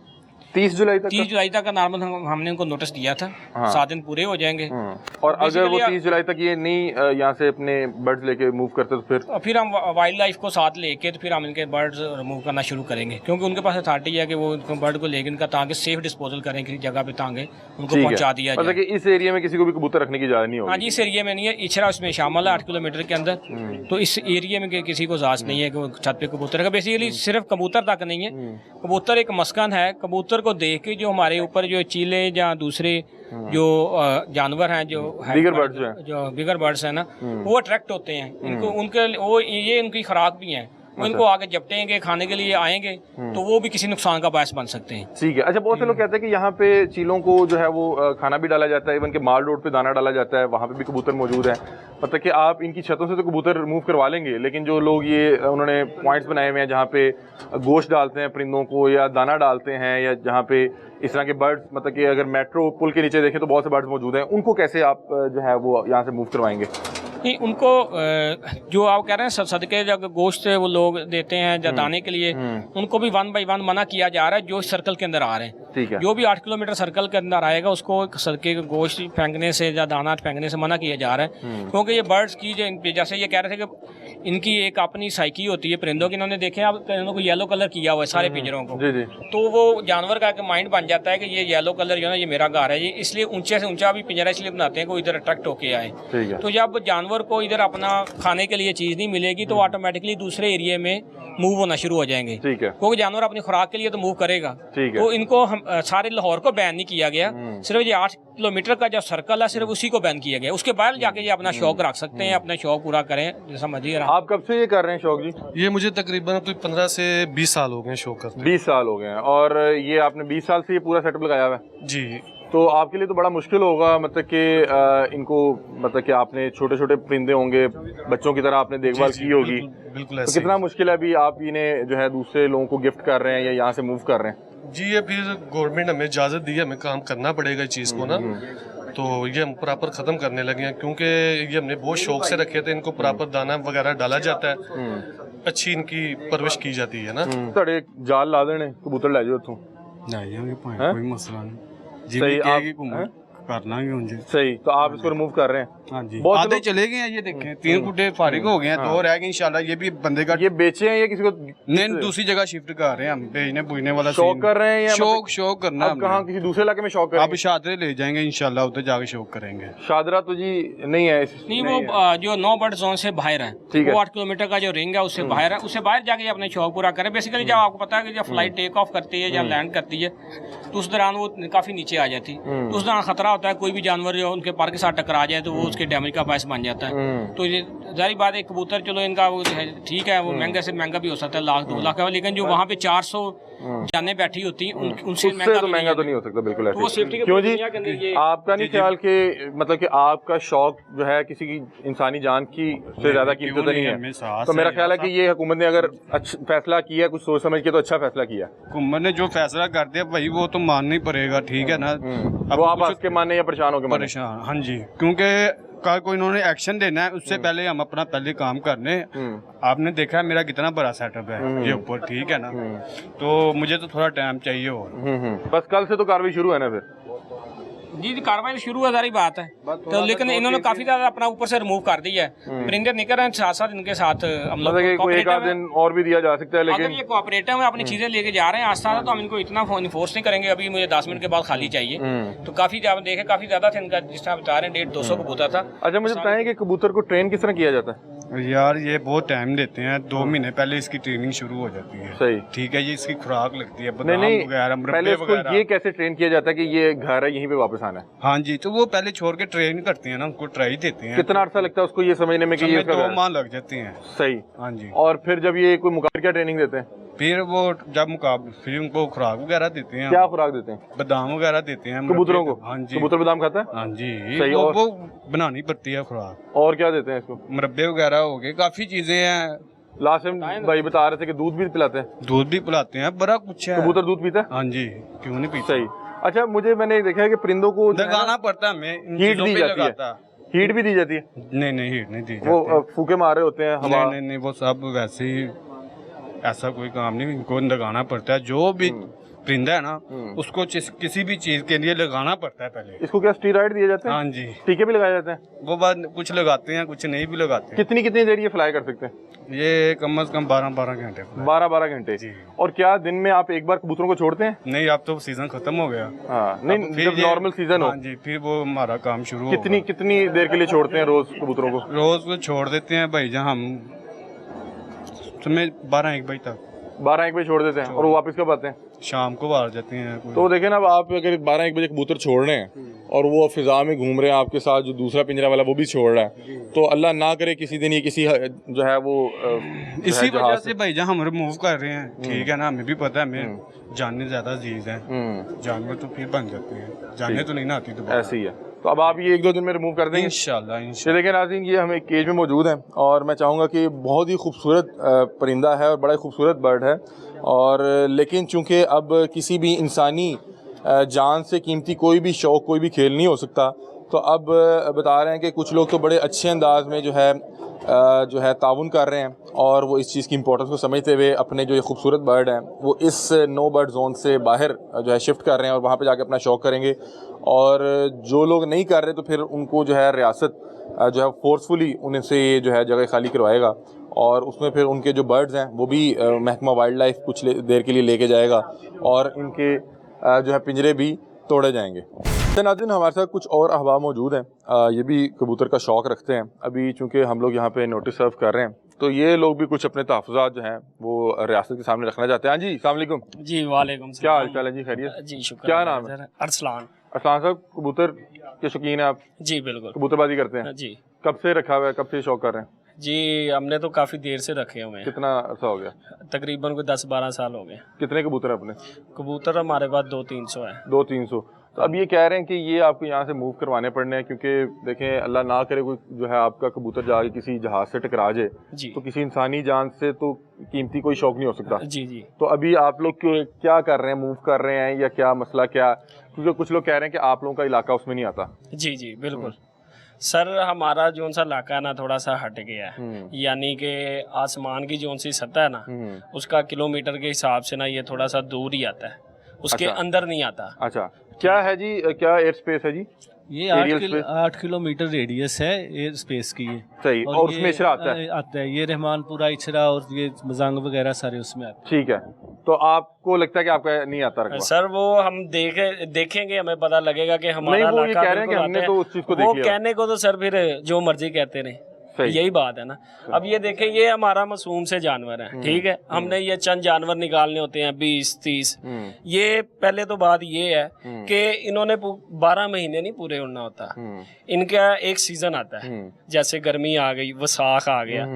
30 जुलाई तक? 30 जुलाई तक का नॉर्मल हमने उनको नोटिस दिया था। हाँ। 7 दिन पूरे हो जाएंगे। और अगर वो Basically 30 जुलाई तक ये नहीं यहाँ से अपने बर्ड्स लेके मूव करते तो फिर हम वाइल्ड लाइफ को साथ लेके तो फिर हम इनके बर्ड्स रिमूव करना शुरू करेंगे, क्योंकि उनके पास अथॉरिटी है कि वो उनको बर्ड को लेके उनका ताकि सेफ डिस्पोजल करें किसी जगह पे, ताकि उनको पहुंचा दिया मतलब जाए। कि इस एरिया में किसी को भी कबूतर रखने की इजाजत नहीं होगी? हाँ जी, इस एरिया में नहीं है। इचरा उसमें शामिल है 8 किलोमीटर के अंदर, तो इस एरिया में किसी को इजाजत नहीं है कि वो छत पे कबूतर रखा। बेसिकली सिर्फ कबूतर तक नहीं है, कबूतर एक मस्कन है। कबूतर को देख के जो हमारे ऊपर जो चीले या दूसरे जो जानवर हैं, जो बिगर बर्ड्स हैं ना, वो अट्रैक्ट होते हैं। इनको उनके वो ये उनकी खुराक भी है। वो इनको आगे झपटेंगे, खाने के लिए आएंगे, तो वो भी किसी नुकसान का बायस बन सकते हैं। ठीक है। अच्छा, बहुत से लोग कहते हैं कि यहाँ पे चीलों को जो है वो खाना भी डाला जाता है, इवन के माल रोड पे दाना डाला जाता है, वहाँ पे भी कबूतर मौजूद है। मतलब कि आप इनकी छतों से तो कबूतर रिमूव करवा लेंगे, लेकिन जो लोग ये उन्होंने पॉइंट्स बनाए हुए हैं जहाँ पे गोश्त डालते हैं परिंदों को या दाना डालते हैं, या जहाँ पे इस तरह के बर्ड्स, मतलब कि अगर मेट्रो पुल के नीचे देखें तो बहुत से बर्ड्स मौजूद हैं, उनको कैसे आप जो है वो यहाँ से मूव करवाएंगे? नहीं, उनको जो आप कह रहे हैं सदके जब गोश्त वो लोग देते हैं या दाने के लिए, उनको भी 1 बाय 1 मना किया जा रहा है जो सर्कल के अंदर आ रहे हैं। ठीक है। जो भी 8 किलोमीटर सर्कल के अंदर आएगा उसको सदके गोश्त फेंकने से या दाना फेंकने से मना किया जा रहा है, क्योंकि ये बर्ड्स की जो जैसे ये कह रहे थे कि इनकी एक अपनी साइकी होती है परिंदों की। इन्होंने देखे आप परिंदों को येलो कलर किया हुआ है सारे पिंजरों को, जी जी। तो वो जानवर का माइंड बन जाता है कि ये येलो कलर जो है ना ये मेरा घर है, ये इसलिए ऊंचे से ऊंचा भी पिंजरा इसलिए बनाते हैं कि इधर अट्रैक्ट होके आए। ठीक है। तो जब जानवर को इधर अपना खाने के लिए चीज नहीं मिलेगी तो ऑटोमेटिकली दूसरे एरिया में मूव होना शुरू हो जाएंगे, ठीक है। क्योंकि जानवर अपनी खुराक के लिए तो मूव करेगा। ठीक है। तो इनको हम सारे लाहौर को बैन नहीं किया गया, सिर्फ ये 8 किलोमीटर का जो सर्कल है सिर्फ उसी को बैन किया गया। उसके बाहर जाके ये अपना शौक रख सकते हैं, अपना शौक पूरा करें जैसा मर्जी। आप कब से ये कर रहे हैं शौक जी? ये मुझे तकरीबन कोई 15 से 20 साल हो गए शो करते। 20 साल हो गए हैं, और ये आपने 20 साल से ये पूरा सेटअप लगाया हुआ है जी। तो आपके लिए तो बड़ा मुश्किल होगा, मतलब कि इनको, मतलब कि आपने छोटे छोटे परिंदे होंगे, बच्चों की तरह आपने देखभाल की होगी, बिल्कुल तो ऐसे कितना मुश्किल है अभी आप इन्हें जो है दूसरे लोगों को गिफ्ट कर रहे हैं या यहाँ से मूव कर रहे हैं? जी। ये फिर गवर्नमेंट हमें इजाज़त दी है, हमें काम करना पड़ेगा इस चीज़ को ना, तो ये हम प्रॉपर ख़त्म करने लगे हैं, क्योंकि ये हमने बहुत शौक से रखे थे। इनको प्रॉपर दाना वगैरह डाला जाता है, अच्छी इनकी परवरिश की जाती है ना। ਤੁਹਾਡੇ ਜਾਲ ਲਾ ਦੇਣੇ ਕਬੂਤਰ ਲੈ ਜਾਓ ਇੱਥੋਂ। ਲੈ ਜਾਵਾਂਗੇ ਭਾਵੇਂ, ਕੋਈ ਮਸਲਾ ਨਹੀਂ। सही, ਜਿਵੇਂ आप- ਕਹੇਗੀ ਘੁੰਮਣ कर लाएंगे उनसे। सही, तो आप इसको रिमूव कर रहे हैं? हाँ जी, बहुत आधे लोग- चले गए हैं, ये देखें 3 गुड्डे फारिग हो गए हैं, 2 रह गए इंशाल्लाह। ये भी बंदे का ये बेचे हैं या किसी को नहीं, दूसरी जगह शिफ्ट कर रहे हैं हम, भेजने बुझने वाला शौक सीन। कर रहे हैं या शौक शौक करना अब कहाँ, किसी दूसरे इलाके में शौक कर? अब शादरे ले जाएंगे इंशाल्लाह, उधर जाके शौक करेंगे। शादरा तो जी नहीं है नहीं, वो जो 9 बर्ड जोन से बाहर है, ठीक है। वो 8 किलोमीटर का जो रिंग है उससे बाहर है, उससे बाहर जाके अपने शौक पूरा करें। बेसिकली जब आपको पता है कि जब फ्लाइट टेक ऑफ करती है या लैंड करती है तो उस दौरान वो काफी नीचे आ जाती है, तो उस दौरान खतरा होता है कोई भी जानवर जो उनके पर के साथ टकरा जाए तो वो उसके डैमेज का बायस बन जाता है। तो ये जारी बात है, कबूतर चलो इनका वो है, ठीक है, वो महंगा से महंगा भी हो सकता है, 1 लाख 2 लाख का, लेकिन जो वहाँ पे 400 जाने बैठी होती हैं उनसे उससे तो महंगा तो नहीं हो सकता, बिल्कुल तो वो ऐसे। सेफ्टी के क्यों जी, दुनिया के अंदर ये आपका नहीं ख्याल कि मतलब कि आपका शौक जो है किसी की इंसानी जान की से ज्यादा कीमती तो नहीं है? तो मेरा ख्याल है कि ये हुकूमत ने अगर अच्छा फैसला किया, कुछ सोच समझ के, तो अच्छा फैसला किया। हुकूमत ने जो फैसला कर दिया भाई वो तो मानना ही पड़ेगा, ठीक है ना। अब वो आप हंस के माने या परेशान होकर माने? परेशान, हाँ जी, क्योंकि कल को इन्होंने एक्शन देना है, उससे पहले हम अपना पहले काम करने। आपने देखा है मेरा कितना बड़ा सेटअप है ये ऊपर, ठीक है ना, तो मुझे तो थोड़ा टाइम चाहिए और। बस कल से तो कार्रवाई शुरू है ना फिर? जी कार्रवाई शुरू है, सारी बात है, तो लेकिन इन्होंने काफी ज्यादा अपना ऊपर से रिमूव कर दिया है। परिंदे निकल रहे हैं साथ साथ इनके साथ हम लोग मतलब कि कोई एक आध दिन और भी दिया जा सकता है, अगर लेकिन ये कोऑपरेटिव में अपनी चीजें लेके जा रहे हैं आस्था तो हम इनको इतना इन्फोर्स नहीं करेंगे। अभी मुझे 10 मिनट के बाद खाली चाहिए, तो काफी ज्यादा देखे, काफी ज्यादा था इनका, जिस तरह बता रहे हैं 150-200 कबूतर था। अच्छा मुझे बताएं कि कबूतर को ट्रेन किस तरह किया जाता है? यार ये बहुत टाइम देते हैं, 2 महीने पहले इसकी ट्रेनिंग शुरू हो जाती है। सही, ठीक है, ये इसकी खुराक लगती है, नहीं बादाम नहीं, वगैरह, पहले मुरब्बे उसको वगैरह। ये कैसे ट्रेन किया जाता है कि ये घर है, यहीं पे वापस आना है? हाँ जी, तो वो पहले छोड़ के ट्रेन करते हैं ना, उनको ट्राई देते हैं। कितना अर्सा लगता है उसको ये समझने में कि ये समय उसका 2 घर है? माह लग जाते हैं। सही। हाँ जी, और फिर जब ये कोई मुकाबले क्या ट्रेनिंग देते हैं? फिर वो जब मुकाबले फिर उनको खुराक वगैरह देते हैं, क्या खुराक देते हैं बादाम वगैरह देते हैं कबूतरों को? हाँ जी, कबूतर बादाम खाता है? हाँ जी, सही। वो, और वो बनानी पड़ती है खुराक। और क्या देते हैं इसको? मुरब्बे वगैरह हो गए, काफी चीजें हैं। लास्ट टाइम भाई बता रहे थे कि दूध भी पिलाते हैं। दूध भी पिलाते हैं, बड़ा कुछ है। कबूतर दूध पीता है? हाँ जी, क्यों नहीं पीता। सही। अच्छा मैंने देखा है कि परिंदों को जो है ना, लगाना पड़ता है हमें, इन हीट चीजों दी पे जाती है। लगाता। हीट भी दी जाती है? नहीं हीट नहीं दी वो जाती। फूके मार रहे होते हैं हवा? नहीं, वो सब वैसे ही, ऐसा कोई काम नहीं, इनको लगाना पड़ता है। जो भी परिंदा है ना उसको किसी भी चीज के लिए लगाना पड़ता है पहले। इसको क्या स्टीरॉइड दिए जाते हैं? हाँ जी, टीके भी लगाए जाते हैं? वो बात कुछ लगाते हैं, कुछ नहीं भी लगाते। कितनी कितनी देर ये फ्लाई कर सकते हैं? ये कम से कम 12 घंटे। 12 घंटे। जी। और क्या दिन में आप एक बार कबूतरों को छोड़ते हैं? नहीं, अब तो सीजन खत्म हो गया। हाँ, नहीं फिर जब ये- नॉर्मल सीजन हो। हाँ जी, फिर वो हमारा काम शुरू कितनी देर के लिए छोड़ते हैं रोज कबूतरों को? रोज को छोड़ देते हैं भाई, जहाँ हम समय 12-1 बजे तक। 12-1 बजे छोड़ देते हैं और वो वापस कब आते हैं? शाम को बाहर जाते हैं कोई। तो देखें ना, अब आप अगर 12-1 बजे कबूतर छोड़ रहे हैं और वो फिजा में घूम रहे हैं आपके साथ, जो दूसरा पिंजरा वाला वो भी छोड़ रहा है, तो अल्लाह ना करे किसी दिन ये किसी जो है वो इसी वजह से भाई हम रिमूव कर रहे हैं, ठीक है ना, हमें भी पता है हमें जानने ज्यादा अजीज हैं, जानवर तो फिर बन जाते हैं, जानने तो नहीं ना आती तो ऐसे ही है। तो अब आप ये 1-2 दिन में रिमूव कर देंगे इंशाल्लाह। ये देखें नाज़रीन, ये हम एक केज में मौजूद हैं और मैं चाहूँगा कि बहुत ही खूबसूरत परिंदा है और बड़ा ही खूबसूरत बर्ड है, और लेकिन चूँकि अब किसी भी इंसानी जान से कीमती कोई भी शौक़, कोई भी खेल नहीं हो सकता, तो अब बता रहे हैं कि कुछ लोग तो बड़े अच्छे अंदाज में जो है ताउन कर रहे हैं और वो इस चीज़ की इम्पोर्टेंस को समझते हुए अपने जो ये खूबसूरत बर्ड हैं वो इस नो बर्ड जोन से बाहर जो है शिफ्ट कर रहे हैं और वहाँ पे जाके अपना शौक़ करेंगे। और जो लोग नहीं कर रहे तो फिर उनको जो है रियासत जो है फोर्सफुली उनसे ये जो है जगह खाली करवाएगा और उसमें फिर उनके जो बर्ड्स हैं वो भी महकमा वाइल्ड लाइफ कुछ देर के लिए लेके जाएगा और इनके जो है पिंजरे भी तोड़े जाएंगे। नाज़रीन, हमारे साथ कुछ और अहबाब मौजूद हैं, ये भी कबूतर का शौक़ रखते हैं। अभी चूँकि हम लोग यहाँ पे नोटिस सर्व कर रहे हैं तो ये लोग भी कुछ अपने तहफ़्फ़ुज़ात जो हैं वो रियासत के सामने रखना चाहते हैं। हाँ जी, अस्सलाम वालेकुम। जी वालेकुम क्या हाल चाल है जी? खैरियत जी, शुक्र। क्या नाम है? अरसलान। अरसलान साहब, कबूतर के शौकीन हैं आप? जी बिल्कुल। कबूतरबाजी करते हैं? जी कब से रखा हुआ है, कब से शौक़ कर रहे हैं? जी, हमने तो काफ़ी देर से रखे हुए हैं, कितना अर्सा हो गया? तकरीबन कोई 10-12 साल हो गए। कितने कबूतर हैं अपने? कबूतर हमारे पास 200-300 है। 200-300। तो अब ये कह रहे हैं कि ये आपको यहाँ से मूव करवाने पड़ने हैं क्योंकि देखें अल्लाह ना करे कोई जो है आपका कबूतर जाके किसी जहाज़ से टकरा जाए जी तो किसी इंसानी जान से तो कीमती कोई शौक़ नहीं हो सकता। जी जी। तो अभी आप लोग क्या कर रहे हैं, मूव कर रहे हैं या क्या मसला क्या? क्योंकि कुछ लोग कह रहे हैं कि आप लोगों का इलाका उसमें नहीं आता। जी जी बिल्कुल सर, हमारा जोन सा इलाका ना थोड़ा सा हट गया है, यानी कि आसमान की जोन सी सतह है ना उसका किलोमीटर के हिसाब से ना ये थोड़ा सा दूर ही आता है, उसके अच्छा। अंदर नहीं आता। अच्छा, क्या है जी, क्या एयर स्पेस है जी? ये Aerial 8 किलोमीटर रेडियस है एयर स्पेस की ये। सही, और उसमें इचरा आता है? आता है, ये रहमानपुरा इचरा और ये मजांग वगैरह सारे उसमें आते ठीक है, तो आपको लगता है कि आपका नहीं आता रकबा? सर वो हम देखेंगे हमें पता लगेगा कि हमारा नहीं, वो ये इलाका कह रहे हैं कि बिल्कुल हमने आता तो है। उस चीज़ को वो देख लिया। कहने को तो सर फिर जो मर्जी कहते रहे, यही बात है ना। अब ये देखें, ये हमारा मासूम से जानवर है, ठीक है, हमने ये चंद जानवर निकालने होते हैं 20-30। ये पहले तो बात ये है कि इन्होंने 12 महीने नहीं पूरे उड़ना होता, इनका एक सीजन आता है, जैसे गर्मी आ गई, वसाख आ गया,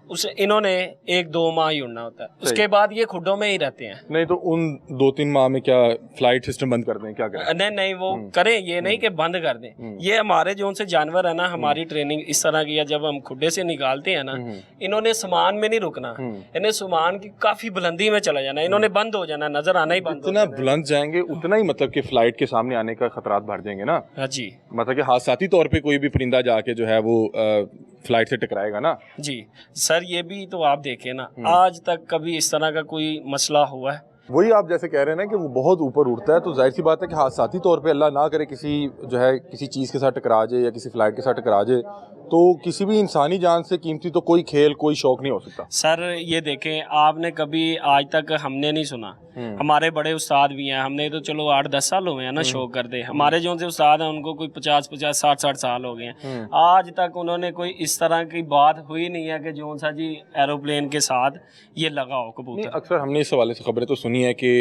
उसे इन्होंने 1-2 माह ही उड़ना होता है, उसके बाद ये खुडों में ही रहते हैं। नहीं तो उन 2-3 माह में क्या फ्लाइट सिस्टम बंद कर दें, क्या करें? नहीं वो करें, ये नहीं कि बंद कर दें। ये हमारे जो उनसे जानवर है ना, हमारी ट्रेनिंग इस तरह की है, जब हम खुडे से निकालते हैं ना, इन्होंने सामान में नहीं रुकना, इन्हें सामान की काफी बुलंदी में चला जाना, इन्होंने बंद हो जाना, नजर आना ही बंद। जितना बुलंद जाएंगे उतना ही मतलब कि फ्लाइट के सामने आने का खतरात बढ़ जाएंगे ना। हाँ जी, मतलब कि हादसाती तौर पे कोई भी परिंदा जाके जो है वो फ्लाइट से टकराएगा ना। जी सर, ये भी तो आप देखें ना, आज तक कभी इस तरह का कोई मसला हुआ है? वही आप जैसे कह रहे हैं ना कि वो बहुत ऊपर उड़ता है, तो जाहिर सी बात है कि हादसाती तौर पे अल्लाह ना करे किसी जो है किसी चीज़ के साथ टकरा जाए या किसी फ्लाइट के साथ टकरा जाए, तो किसी भी इंसानी जान से कीमती तो कोई खेल, कोई शौक नहीं हो सकता। सर ये देखें, आपने कभी आज तक हमने नहीं सुना, हमारे बड़े उस्ताद भी हैं, हमने तो चलो 8-10 साल हो गए हैं ना शौक करते, हमारे जो से उस्ताद हैं उनको कोई 50-50 60-60 साल हो गए हैं, आज तक उन्होंने कोई इस तरह की बात हुई नहीं है कि जो सा जी एरोप्लेन के साथ ये लगा हो कबूतर। अक्सर हमने इस हवाले से खबरें तो सुनी है कि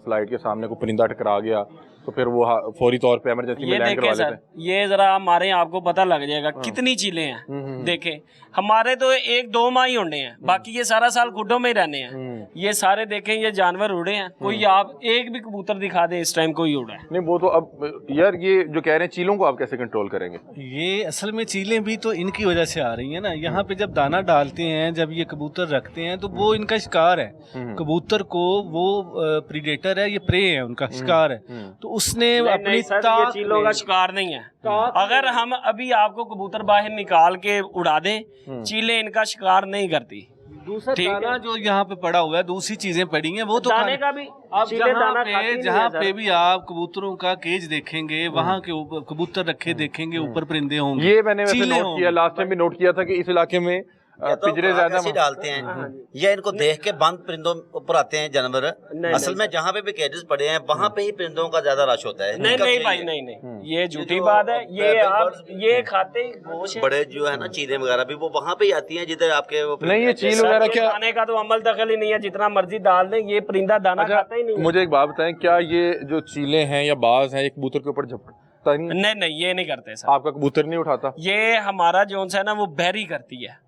फ्लाइट के सामने कोई परिंदा टकरा गया तो फिर वो फौरी तौर पे इमरजेंसी में लैंड करवा लेते हैं। ये जरा हमारे आपको पता लग जाएगा कितनी चीलें हैं। देखें, हमारे तो 1-2 माह ही उड़ने हैं, बाकी ये सारा साल गुड्डों में ही रहने हैं। ये सारे देखें, ये जानवर उड़े हैं, कोई आप एक भी कबूतर दिखा दे इस टाइम कोई उड़ा है नहीं। वो तो अब यार ये जो कह रहे हैं चीलों को आप कैसे कंट्रोल करेंगे? ये असल में चीलें भी तो इनकी वजह से आ रही है ना। यहाँ पे जब दाना डालते हैं, जब ये कबूतर रखते हैं, तो वो इनका शिकार है। कबूतर को वो प्रीडेटर है, ये प्रे है, उनका शिकार है। तो उसने अपनी ताक चीलों का शिकार नहीं है। अगर हम अभी आपको कबूतर बाहर निकाल के उड़ा दें, चीलें इनका शिकार नहीं करती। दूसरा दाना जो यहाँ पे पड़ा हुआ है, दूसरी चीजें पड़ी हैं, वो तो दाने का भी अब चीलें दाना खाती नहीं है जहाँ सर। पे भी आप कबूतरों का केज देखेंगे, वहाँ के कबूतर रखे देखेंगे, ऊपर परिंदे होंगे, ये मैंने वैसे चीलें नोट होंगी। किया, लास्ट टाइम भी नोट किया था कि इस इलाके में या तो पिंजरे खुराक ज्यादा ऐसी डालते हैं या इनको देख के बंद परिंदों ऊपर आते हैं जानवर। असल में जहाँ पे भी केजेस पड़े हैं वहाँ पे ही परिंदों का ज्यादा रश होता है। नहीं नहीं भाई, नहीं नहीं, ये झूठी बात है। ये आप ये खाते ही गोश्त है। बड़े जो है ना चीलें वगैरह भी वो वहाँ पे ही आती हैं जिधर आपके वो नहीं, ये चील वगैरह ये क्या? खाने का तो अमल दखल ही नहीं है, जितना मर्जी डाल दें, ये परिंदा दाना खाता ही नहीं है। मुझे एक बात बताएं, क्या ये जो चीलें हैं या बाज हैं, एक कबूतर के ऊपर झपटता नहीं? नहीं नहीं, ये नहीं करते सर। आपका कबूतर नहीं उठाता? ये हमारा जोन है ना, वो बहरी करती है,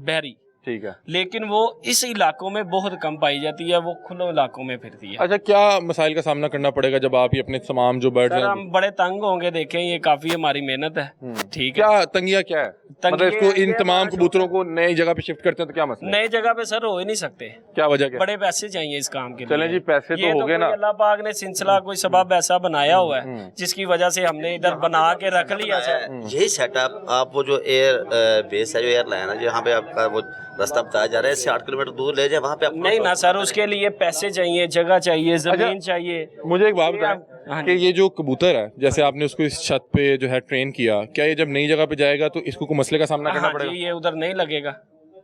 बहरी। ठीक है। लेकिन वो इस इलाकों में बहुत कम पाई जाती है, वो खुले इलाकों में फिरती है। अच्छा, क्या मसाइल का सामना करना पड़ेगा जब आप ये अपने तमाम जो बर्ड्स सर हैं? हम बड़े तंग होंगे, देखें ये काफी हमारी मेहनत है। ठीक है। क्या तंगिया क्या है? मतलब इसको इन ये तमाम बात कबूतरों को नई जगह पे शिफ्ट करते हैं तो क्या मसला है? नई जगह पे सर हो ही नहीं सकते, क्या वजह क्या? बड़े पैसे चाहिए इस काम के लिए। चलें जी, पैसे ये तो हो गए ना। कोई अल्लाह पाक ने सिलसिला कोई सबब ऐसा बनाया हुआ है जिसकी वजह से हमने इधर बना के रख लिया सर। यही सेटअप आप वो जो एयर बेस है, जो एयरलाइन है, जहाँ पे आपका वो रास्ता बताया जा रहा है, इससे 8 किलोमीटर दूर ले जाए, वहाँ पे आप नहीं ना सर, उसके लिए पैसे चाहिए, जगह चाहिए, जमीन चाहिए। मुझे एक बात बताएं हाँ कि ये जो कबूतर है, जैसे आपने उसको इस छत पे जो है ट्रेन किया, क्या ये जब नई जगह पे जाएगा तो इसको कोई मसले का सामना करना हाँ पड़ेगा? जी, ये उधर नहीं लगेगा,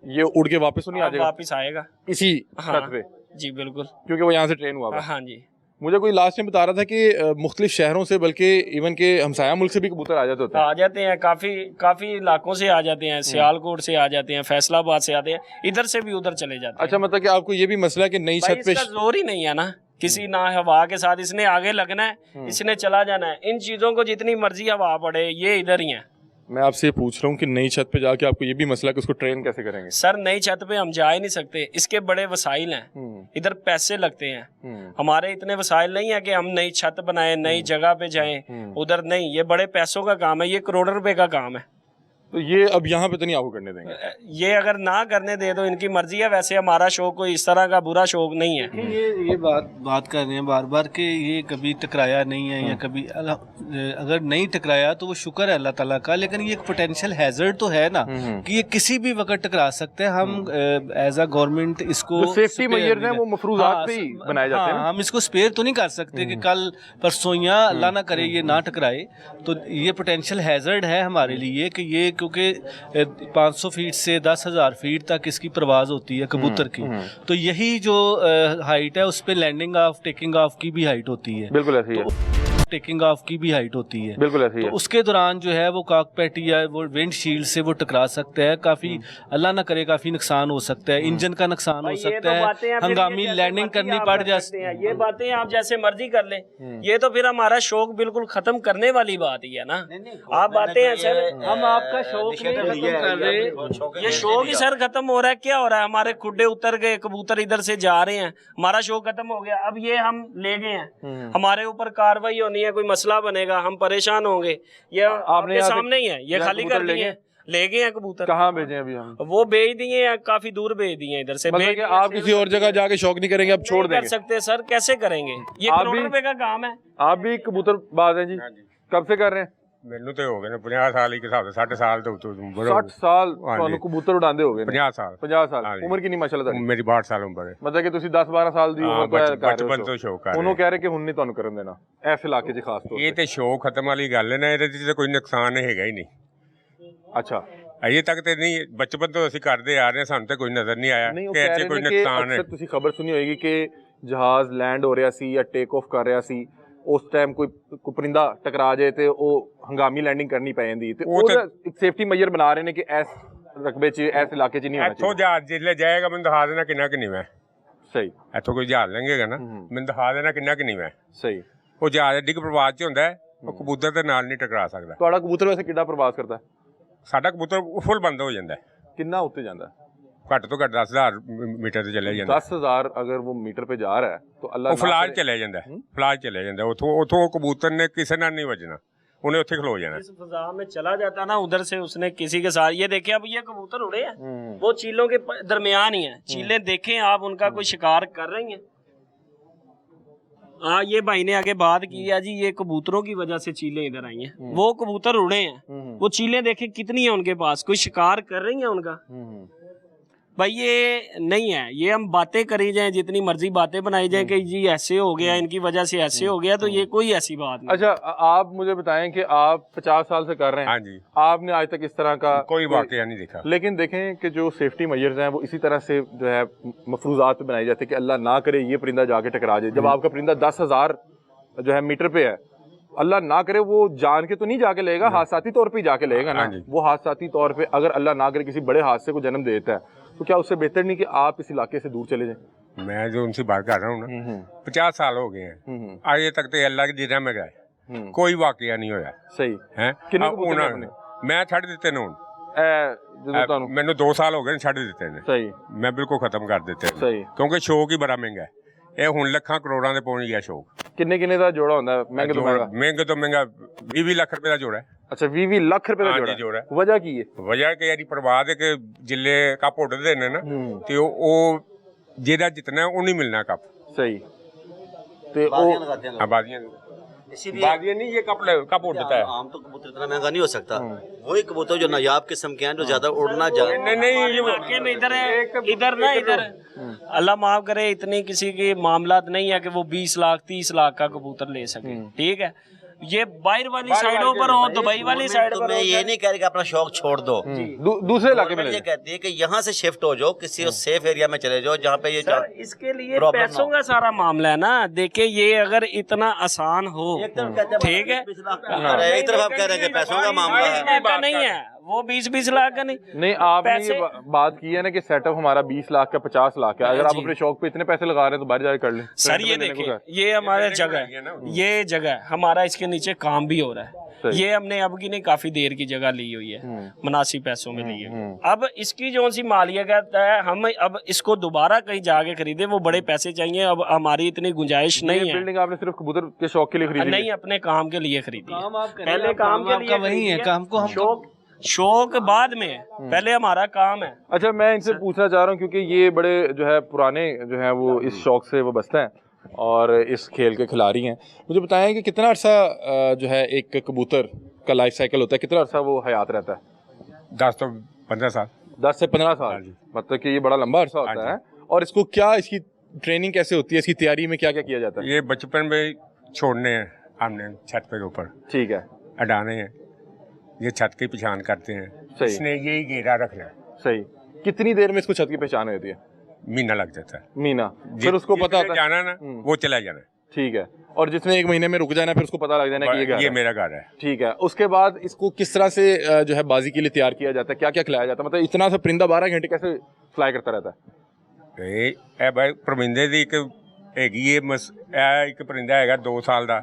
ये उड़ के वापस तो नहीं आ अब जाएगा वापिस आएगा इसी हाँ छत पे? जी बिल्कुल, क्योंकि वो यहाँ से ट्रेन हुआ हुआ है। हाँ जी। मुझे कोई लास्ट में बता रहा था कि मुख्तलिफ शहरों से, बल्कि इवन के हमसाया मुल्क से भी कबूतर आ जाते होते हैं। आ जाते हैं, काफी इलाकों से आ जाते हैं, सियालकोट से आ जाते हैं, फैसलाबाद से आते हैं, इधर से भी उधर चले जाते हैं। अच्छा, मतलब कि आपको ये भी मसला है कि नई भाई छत पे इसका जोर ही नहीं है ना किसी ना हवा के साथ, इसने आगे लगना है, इसने चला जाना है। इन चीजों को जितनी मर्जी हवा पड़े, ये इधर ही है। मैं आपसे ये पूछ रहा हूँ कि नई छत पे जाके आपको ये भी मसला है कि उसको ट्रेन कैसे करेंगे? सर नई छत पे हम जा ही नहीं सकते, इसके बड़े वसाइल हैं, इधर पैसे लगते हैं। हमारे इतने वसाइल नहीं है कि हम नई छत बनाएं, नई जगह पे जाएं, उधर नहीं। ये बड़े पैसों का काम है, ये करोड़ों रुपए का काम है। तो ये अब यहाँ पे तो नहीं आपको करने देंगे? ये अगर ना करने दे तो इनकी मर्जी है। वैसे हमारा शौक कोई इस तरह का बुरा शौक नहीं है। ये बात कर रहे हैं बार बार कि ये कभी टकराया नहीं है या कभी अगर नहीं टकराया तो वो शुक्र है अल्लाह ताला का, लेकिन ये एक पोटेंशियल हैजर्ड तो है ना कि ये किसी भी वक्त टकरा सकते हैं। हम एज अ गवर्नमेंट इसको सेफ्टी मेजर्स हैं वो मफरूजात पे ही बनाए जाते हैं। हम इसको स्पेयर तो नहीं कर सकते कि कल परसों या अल्लाह ना करे ये ना टकराए। तो ये पोटेंशियल हैजर्ड है हमारे लिए कि ये, क्योंकि 500 फीट से 10,000 फीट तक इसकी परवाज होती है कबूतर की, तो यही जो हाइट है उस पे लैंडिंग ऑफ टेकिंग ऑफ की भी हाइट होती है, बिल्कुल ऐसी है, टेकिंग ऑफ की भी हाइट होती है। बिल्कुल ऐसी तो है। उसके दौरान जो है वो कॉकपिट या वो विंड शील्ड से वो टकरा सकता है, काफी अल्लाह ना करे काफी नुकसान हो सकता है, इंजन का नुकसान हो सकता है, हंगामी लैंडिंग करनी पड़ जाती है। ये बातें आप जैसे मर्जी कर लें, ये तो फिर हमारा शौक बिल्कुल खत्म करने वाली बात ही है ना। आप बातें हैं सर, हम आपका शौक नहीं खत्म कर रहे, ये शौक ही सर खत्म हो रहा है। क्या हो रहा है, हमारे खुड्डे उतर गए, कबूतर इधर से जा रहे हैं, हमारा शौक खत्म हो गया। अब ये हम ले गए हैं, हमारे ऊपर कार्रवाई होनी है, कोई मसला बनेगा, हम परेशान होंगे। ये आपके सामने ही है, ये खाली कर दिए, ले गए हैं कबूतर। कहाँ भेजे अभी हम? वो भेज दिए हैं, काफी दूर भेज दिए हैं, इधर से मतलब कि आप किसी और जगह जाके शौक नहीं करेंगे, अब छोड़ नहीं कर देंगे? सकते सर, कैसे करेंगे, ये आप करोड़ों भी- रुपए का काम है। आप भी कबूतरबाज हैं जी? कब से कर रहे हैं? ਮੈਨੂੰ ਤੇ ਹੋ ਗਏ ਨੇ 50 ਸਾਲ ਇੱਕ ਹਿਸਾਬ ਦੇ 60 ਸਾਲ ਤੋਂ ਉੱਤੋਂ 60 साल हाँ ਤੁਹਾਨੂੰ जी। ਕਬੂਤਰ ਉਡਾਉਂਦੇ ਹੋ ਗਏ ਨੇ? 50 ਸਾਲ 50 ਸਾਲ हाँ जी। ਉਮਰ ਕਿੰਨੀ ਮਾਸ਼ਾਅੱਲਾ ਤੁਹਾਡੀ? ਮੇਰੀ 62 ਸਾਲ ਉਮਰ ਹੈ ਮਤਲਬ ਕਿ ਤੁਸੀਂ 10-12 ਸਾਲ ਦੀ ਹਾਂ, ਉਮਰ ਤੋਂ ਇਹ ਕਰ ਰਹੇ ਬਚਪਨ ਹੋ ਤੋਂ ਸ਼ੌਕ ਕਰ ਉਹਨੂੰ ਰਹੇ। ਕਹਿ ਰਹੇ ਕਿ ਹੁਣ ਨਹੀਂ ਤੁਹਾਨੂੰ ਕਰਨ ਦੇਣਾ ਇਸ ਇਲਾਕੇ 'ਚ ਖਾਸ ਤੌਰ ਇਹ ਤੇ ਸ਼ੌਕ ਖਤਮ ਵਾਲੀ ਗੱਲ ਹੈ ਨਾ, ਇਹਦੇ 'ਚ ਤਾਂ ਕੋਈ ਨੁਕਸਾਨ ਹੈਗਾ ਹੀ ਨਹੀਂ। ਤੇ ਅੱਛਾ ਅਜੇ ਤੱਕ ਤੇ ਨਹੀਂ, ਬਚਪਨ ਤੋਂ ਅਸੀਂ ਕਰਦੇ ਆ ਰਹੇ ਹਾਂ, ਸਾਨੂੰ ਤੇ ਕੋਈ ਨਜ਼ਰ ਨਹੀਂ ਆਇਆ ਨਹੀਂ ਉਹ ਕਿ ਕਹਿ ਇੱਥੇ ਰਹੇ ਕੋਈ ਨੇ ਕਿ ਨੁਕਸਾਨ ਹੈ। ਅਕਸਰ ਤੁਸੀਂ ਖਬਰ ਸੁਣੀ ਹੋਏਗੀ ਕਿ ਜਹਾਜ਼ ਲੈਂਡ ਹੋ ਰਿਹਾ ਸੀ ਜਾਂ ਟੇਕ ਆਫ ਕਰ ਰਿਹਾ ਸੀ, ਉਸ ਟਾਈਮ ਕੋਈ ਪਰਿੰਦਾ ਟਕਰਾ ਜਾਏ ਤੇ ਉਹ ਹੰਗਾਮੀ ਲੈਂਡਿੰਗ ਕਰਨੀ ਪੈ ਜਾਂਦੀ ਤੇ ਉਹ ਉਹ ਤਾਂ- ਇੱਕ ਸੇਫਟੀ ਮੇਜਰ ਬਣਾ ਰਹੇ ਨੇ ਕਿ ਇਸ ਰਕਬੇ 'ਚ ਇਸ ਇਲਾਕੇ 'ਚ ਨਹੀਂ ਹੋਣਾ ਇੱਥੋਂ ਚਾਹੀਦਾ। ਜਹਾਜ਼ ਜਿੱਲੇ ਜਾਏਗਾ ਮੈਨੂੰ ਦਿਖਾ ਦੇਣਾ ਕਿੰਨਾ ਕਿ ਨੀਵਾਂ ਹੈ। ਸਹੀ ਇੱਥੋਂ ਕੋਈ ਜਹਾਜ਼ ਲੰਘੇਗਾ ਨਾ, ਮੈਨੂੰ ਦਿਖਾ ਦੇਣਾ ਕਿੰਨਾ ਕਿ ਨੀਵਾਂ ਹੈ। ਸਹੀ। ਉਹ ਜਹਾਜ਼ ਡਿੱਗ ਪ੍ਰਵਾਹ 'ਚ ਹੁੰਦਾ ਹੈ, ਉਹ ਕਬੂਤਰ ਦੇ ਨਾਲ ਨਹੀਂ ਟਕਰਾ ਸਕਦਾ। ਤੁਹਾਡਾ ਕਬੂਤਰ ਵੈਸੇ ਕਿੱਡਾ ਪ੍ਰਵਾਸ ਕਰਦਾ ਹੈ? ਸਾਡਾ ਕਬੂਤਰ ਫੁੱਲ ਬੰਦ ਹੋ ਜਾਂਦਾ ਹੈ, ਕਿੰਨਾ ਉੱਤੇ ਜਾਂਦਾ ਹੈ? ਘੱਟ ਤੋਂ ਘੱਟ 10,000 ਮੀਟਰ ਤੇ ਚਲੇ ਜਾਂਦਾ। 10,000 अगर वो मीटर पे जा रहा है तो अल्लाह ਉਹ ना ਫਲਾਜ करे- ਚਲੇ ਜਾਂਦਾ, ਫਲਾਜ ਚਲੇ ਜਾਂਦਾ, ਉਥੋਂ ਕਬੂਤਰ ਨੇ ਕਿਸੇ ਨਾਲ ਨਹੀਂ ਵੱਜਣਾ, ਉਹਨੇ ਉੱਥੇ ਖਲੋ ਜਾਣਾ। इस फिजा में चला जाता ना उधर से, उसने किसी के साथ, ये देखे अब ये कबूतर उड़े हैं, वो चीलों के दरमियान ही है। चीलें देखें आप, उनका कोई शिकार कर रही हैं। हाँ, ये भाई ने आगे बात की है जी, ये कबूतरों की वजह से चीलें इधर आई हैं। वो कबूतर उड़े हैं, वो चीलें देखें कितनी है उनके पास, कोई शिकार कर रही हैं उनका। भाई ये नहीं है, ये हम बातें करी जाएं, जितनी मर्जी बातें बनाई जाएं कि जी ऐसे हो गया, इनकी वजह से ऐसे हो गया, तो ये कोई ऐसी बात नहीं। अच्छा, आप मुझे बताएं कि आप 50 साल से कर रहे हैं। हाँ जी, आपने आज तक इस तरह का कोई वाकया नहीं देखा। लेकिन देखें कि जो सेफ्टी मेजर्स हैं वो इसी तरह से जो है मफरूजात पे बनाए जाते हैं कि अल्लाह ना करे ये परिंदा जाके टकरा जाए। जब आपका परिंदा 10,000 जो है मीटर पे है, अल्लाह ना करे वो जान के तो नहीं जाके लेगा, हादसाती तौर पे ही जाके लेगा ना। हाँ जी। वो हादसाती तौर पे अगर अल्लाह ना करे किसी बड़े हादसे को जन्म देता है, तो क्या उससे बेहतर नहीं कि आप इस इलाके से दूर चले जाएं? मैं जो उनसे बात कर रहा हूँ ना, 50 साल हो गए हैं, आज तक तो अल्लाह की जिरा में गए, कोई वाकया नहीं होया सही है। ਕਿੰਨੇ ਕਬੂਤਰ ਨੇ ਆਪਣੇ? ਮੈਂ ਛੱਡ ਦਿੱਤੇ ਨੇ ਹੁਣ, ਜਦੋਂ ਤੁਹਾਨੂੰ ਮੈਨੂੰ 2 ਸਾਲ ਹੋ ਗਏ ਨੇ ਛੱਡ ਦਿੱਤੇ ਨੇ, ਸਹੀ ਮੈਂ ਬਿਲਕੁਲ ਖਤਮ ਕਰ ਦਿੱਤੇ ਨੇ। ਸਹੀ ਕਿਉਂਕਿ ਸ਼ੌਕ ਹੀ ਬੜਾ ਮਹਿੰਗਾ ਹੈ, ਇਹ ਹੁਣ ਲੱਖਾਂ ਕਰੋੜਾਂ ਦੇ ਪਹੁੰਚ ਗਿਆ ਸ਼ੌਕ। ਕਿੰਨੇ ਦਾ ਜੋੜਾ ਹੁੰਦਾ ਹੈ? ਮਹਿੰਗੇ ਤੋਂ ਮਹਿੰਗਾ? ਮਹਿੰਗੇ ਤੋਂ ਮਹਿੰਗਾ 20 ਲੱਖ ਰੁਪਏ ਦਾ ਜੋੜਾ ਹੈ। ਅੱਛਾ, 20 ਲੱਖ ਰੁਪਏ ਦਾ ਹਾਂਜੀ, ਜੋੜਾ ਜੋੜਾ। ਵਜ੍ਹਾ ਕੀ ਹੈ? ਵਜ੍ਹਾ ਕਿ ਇਹਦੀ ਪ੍ਰਵਾਹ ਹੈ ਕਿ ਜਿੱਲੇ ਕੱਪ ਉੱਡਦੇ ਨੇ ਨਾ, ਤੇ ਉਹ ਜਿਹੜਾ ਜਿਤਨਾ ਉਹ ਨਹੀਂ ਮਿਲਣਾ ਕੱਪ। ਸਹੀ ਤੇ बाजियां ਉਹ लगाते हैं लोग। आबादियां इसीलिए बादियां नहीं, ये कप उड़ता है। आम तो कबूतर इतना महंगा नहीं हो सकता, वही कबूतर जो नायाब किस्म के हैं, जो ज्यादा उड़ना ज्यादा। नहीं ये इलाके में इधर है, इधर अल्लाह माफ करे, इतनी किसी के मामलात नहीं है कि वो 20 लाख 30 लाख का कबूतर ले सके, ठीक है। ये बाहर वाली साइडों पर हो, दुबई वाली साइड पर मैं हो, ये नहीं कह रही कि अपना शौक छोड़ दो, दूसरे इलाके में गवर्नमेंट ले ये कहती है कि यहाँ से शिफ्ट हो जाओ, किसी सेफ एरिया में चले जाओ जहाँ पे ये सर, इसके लिए प्रॉब्लम पैसों ना का सारा मामला है ना। देखिए ये अगर इतना आसान हो, ठीक है, एक तरफ आप कह रहे हैं कि पैसों का मामला है, लाख का नहीं है वो, 20-20 लाख का नहीं। नहीं, आपने ये पैसे- बात की है ना कि सेटअप हमारा 20 लाख का 50 लाख है। अगर आप जी। अपने शौक पे इतने पैसे लगा रहे हैं तो बाहर जाके कर लें। सर रेंट ये पे लेने को देखिए, क्या? ये हमारा जगह है ना। है, ये जगह है हमारा, इसके नीचे काम भी हो रहा है। सही। ये हमने अब की नहीं काफी देर की जगह ली हुई है, मुनासिब पैसों में ली है। अब इसकी जो सी मालियत है, हम अब इसको दोबारा कहीं जाके खरीदे, वो बड़े पैसे चाहिए, अब हमारी इतनी गुंजाइश नहीं ये है। बिल्डिंग आपने सिर्फ कबूतर के शौक के लिए खरीदी नहीं, है? अपने काम के लिए खरीदी है। काम आप करें, पहले आप काम के आपका लिए वही है, खरीदी काम को हम शौक बाद में है, पहले हमारा काम है। अच्छा, मैं इनसे पूछना चाह रहा हूँ क्योंकि ये बड़े जो है पुराने जो है वो इस शौक से वो बसते हैं और इस खेल के खिलाड़ी हैं। मुझे बताएं कि कितना अर्सा जो है एक कबूतर का लाइफ साइकिल होता है, कितना अर्सा वो हयात रहता है? 10 तो 15 साल। 10 से 15 हाँ साल, जी। मतलब कि ये बड़ा लंबा अर्सा होता हाँ है। और इसको क्या, इसकी ट्रेनिंग कैसे होती है, इसकी तैयारी में क्या क्या किया जाता है? ये बचपन में छोड़ने हैं हमने छत पे ऊपर ठीक है, अडाने हैं, ये छत की पहचान करते हैं। सही। इसने यही घेरा रखना है, सही। कितनी देर में इसको छत की पहचान होती है? महीना लग जाता है। मीना, फिर उसको पता जिसने होता है। जाना ना वो चला जाना है। ठीक है। और जिसने 1 महीने में रुक जाना फिर उसको पता लग जाना कि ये घर ये है। मेरा घर है। ठीक है। उसके बाद इसको किस तरह से जो है बाजी के लिए तैयार किया जाता है, क्या क्या खिलाया जाता है? मतलब इतना सा परिंदा 12 घंटे कैसे फ्लाई करता रहता है? ਇਹ ਬਾਈ ਪਰਮਿੰਦੇ ਦੀ ਇੱਕ ਹੈਗੀ ਇਹ ਇੱਕ ਪਰਿੰਦਾ ਹੈਗਾ 2 ਸਾਲ ਦਾ,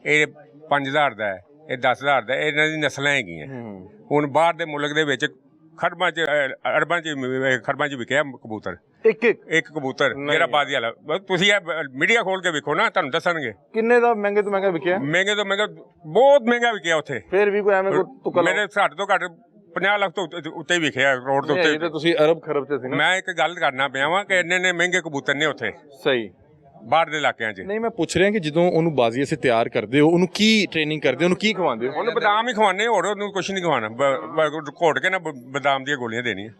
ਇਹ 5000 ਦਾ ਹੈ, ਇਹ 10000 ਦਾ, ਇਹਨਾਂ ਦੀ ਨਸਲਾਂ ਹੈਗੀਆਂ। ਹੁਣ ਬਾਹਰ ਦੇ ਮੁਲਕ ਦੇ ਵਿੱਚ ਖਰਬਾਂ 'ਚ ਖਰਬਾਂ 'ਚ ਵਿਕਿਆ ਕਬੂਤਰ, ਇੱਕ ਕਬੂਤਰ ਜਿਹੜਾ ਬਾਜ਼ੀ ਵਾਲਾ। ਤੁਸੀਂ ਇਹ ਮੀਡੀਆ ਖੋਲ ਕੇ ਵੇਖੋ ਨਾ, ਤੁਹਾਨੂੰ ਦੱਸਣਗੇ ਕਿੰਨੇ ਦਾ ਮਹਿੰਗੇ ਤੋਂ ਮਹਿੰਗਾ ਵਿਕਿਆ? ਮਹਿੰਗੇ ਤੋਂ ਮਹਿੰਗਾ, ਬਹੁਤ ਮਹਿੰਗਾ ਵਿਕਿਆ ਉੱਥੇ। ਫਿਰ ਵੀ ਕੋਈ ਐਵੇਂ ਤੁਕਲ ਮੇਰੇ ਘੱਟ ਤੋਂ ਘੱਟ 50 ਲੱਖ ਤੋਂ ਉੱਤੇ ਹੀ ਵਿਕਿਆ, ਕਰੋੜ ਤੋਂ ਇਹ ਤਾਂ ਉੱਤੇ। ਤੁਸੀਂ ਅਰਬ ਖਰਬ ਚ ਸੀ ਨਾ। ਮੈਂ ਇੱਕ ਗੱਲ ਕਰਨਾ ਪਿਆ ਵਾਂ ਕਿ ਇੰਨੇ ਮਹਿੰਗੇ ਕਬੂਤਰ ਨੇ ਉੱਥੇ ਸਹੀ। ਬਾਹਰ ਦੇ ਇਲਾਕਿਆਂ 'ਚ। ਨਹੀਂ, ਮੈਂ ਪੁੱਛ ਰਿਹਾ ਕਿ ਜਦੋਂ ਉਹਨੂੰ ਬਾਜ਼ੀਏ ਸੇ ਤਿਆਰ ਕਰਦੇ ਹੋ, ਉਹਨੂੰ ਕੀ ਟ੍ਰੇਨਿੰਗ ਕਰਦੇ ਹੋ, ਉਹਨੂੰ ਕੀ ਖਵਾਉਂਦੇ ਹੋ? ਉਹਨੂੰ ਬਦਾਮ ਹੀ ਖਵਾਉਂਦੇ, ਹੋਰ ਉਹਨੂੰ ਕੁਝ ਨਹੀਂ ਖਵਾਉਣਾ। ਘੋਟ ਕੇ ਨਾ ਬਦਾਮ ਦੀਆਂ ਗੋਲੀਆਂ ਦੇਣੀਆਂ।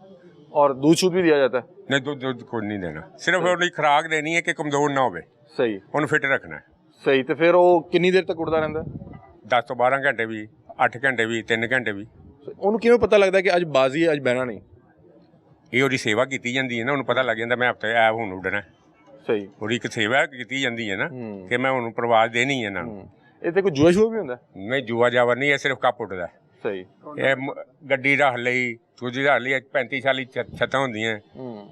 और दूध शूध भी दिया जाता है? ਨਹੀਂ ਦੁੱਧ ਕੋਈ ਨਹੀਂ ਦੇਣਾ, ਸਿਰਫ ਉਹਦੀ ਖੁਰਾਕ ਦੇਣੀ ਹੈ ਕਿ ਕਮਜ਼ੋਰ ਨਾ ਹੋਵੇ, सही ਉਹਨੂੰ ਫਿੱਟ ਰੱਖਣਾ ਹੈ। सही। तो फिर वो कितनी देर तक उड़ता रहता है? 10 ਤੋਂ 12 ਘੰਟੇ ਵੀ, 8 ਘੰਟੇ ਵੀ, 3 ਘੰਟੇ ਵੀ। ਉਹਨੂੰ ਕਿਵੇਂ ਪਤਾ ਲੱਗਦਾ ਕਿ ਅੱਜ ਬਾਜ਼ੀ ਹੈ, ਅੱਜ ਬਹਿਣਾ ਨਹੀਂ? ਇਹ ਉਹਦੀ ਸੇਵਾ ਕੀਤੀ ਜਾਂਦੀ ਹੈ ਨਾ, ਉਹਨੂੰ ਪਤਾ ਲੱਗ ਜਾਂਦਾ ਮੈਂ ਹਫਤੇ ਆ ਹੁਣ ਉੱਡਣਾ। ਸਹੀ। ਉਹਦੀ ਇੱਕ ਸੇਵਾ ਕੀਤੀ ਜਾਂਦੀ ਹੈ ਨਾ ਕਿ ਮੈਂ ਉਹਨੂੰ ਪ੍ਰਵਾਜ਼ ਦੇਣੀ ਹੈ ਇਹਨਾਂ ਨੂੰ। ਇਹ ਤੇ ਕੋਈ ਜੂਆ ਸ਼ੂਆ ਵੀ ਹੁੰਦਾ? ਨਹੀਂ ਜੂਆ ਜਾਵਾ ਨਹੀਂ, ਇਹ ਸਿਰਫ ਕੱਪ ਉੱਡਦਾ। ਸਹੀ। ਇਹ ਗੱਡੀ ਰੱਖ ਲਈ, ਦੂਜੀ ਰੱਖ ਲਈ, 35 ਸਾਲੀ ਛੱਤਾਂ ਹੁੰਦੀਆਂ,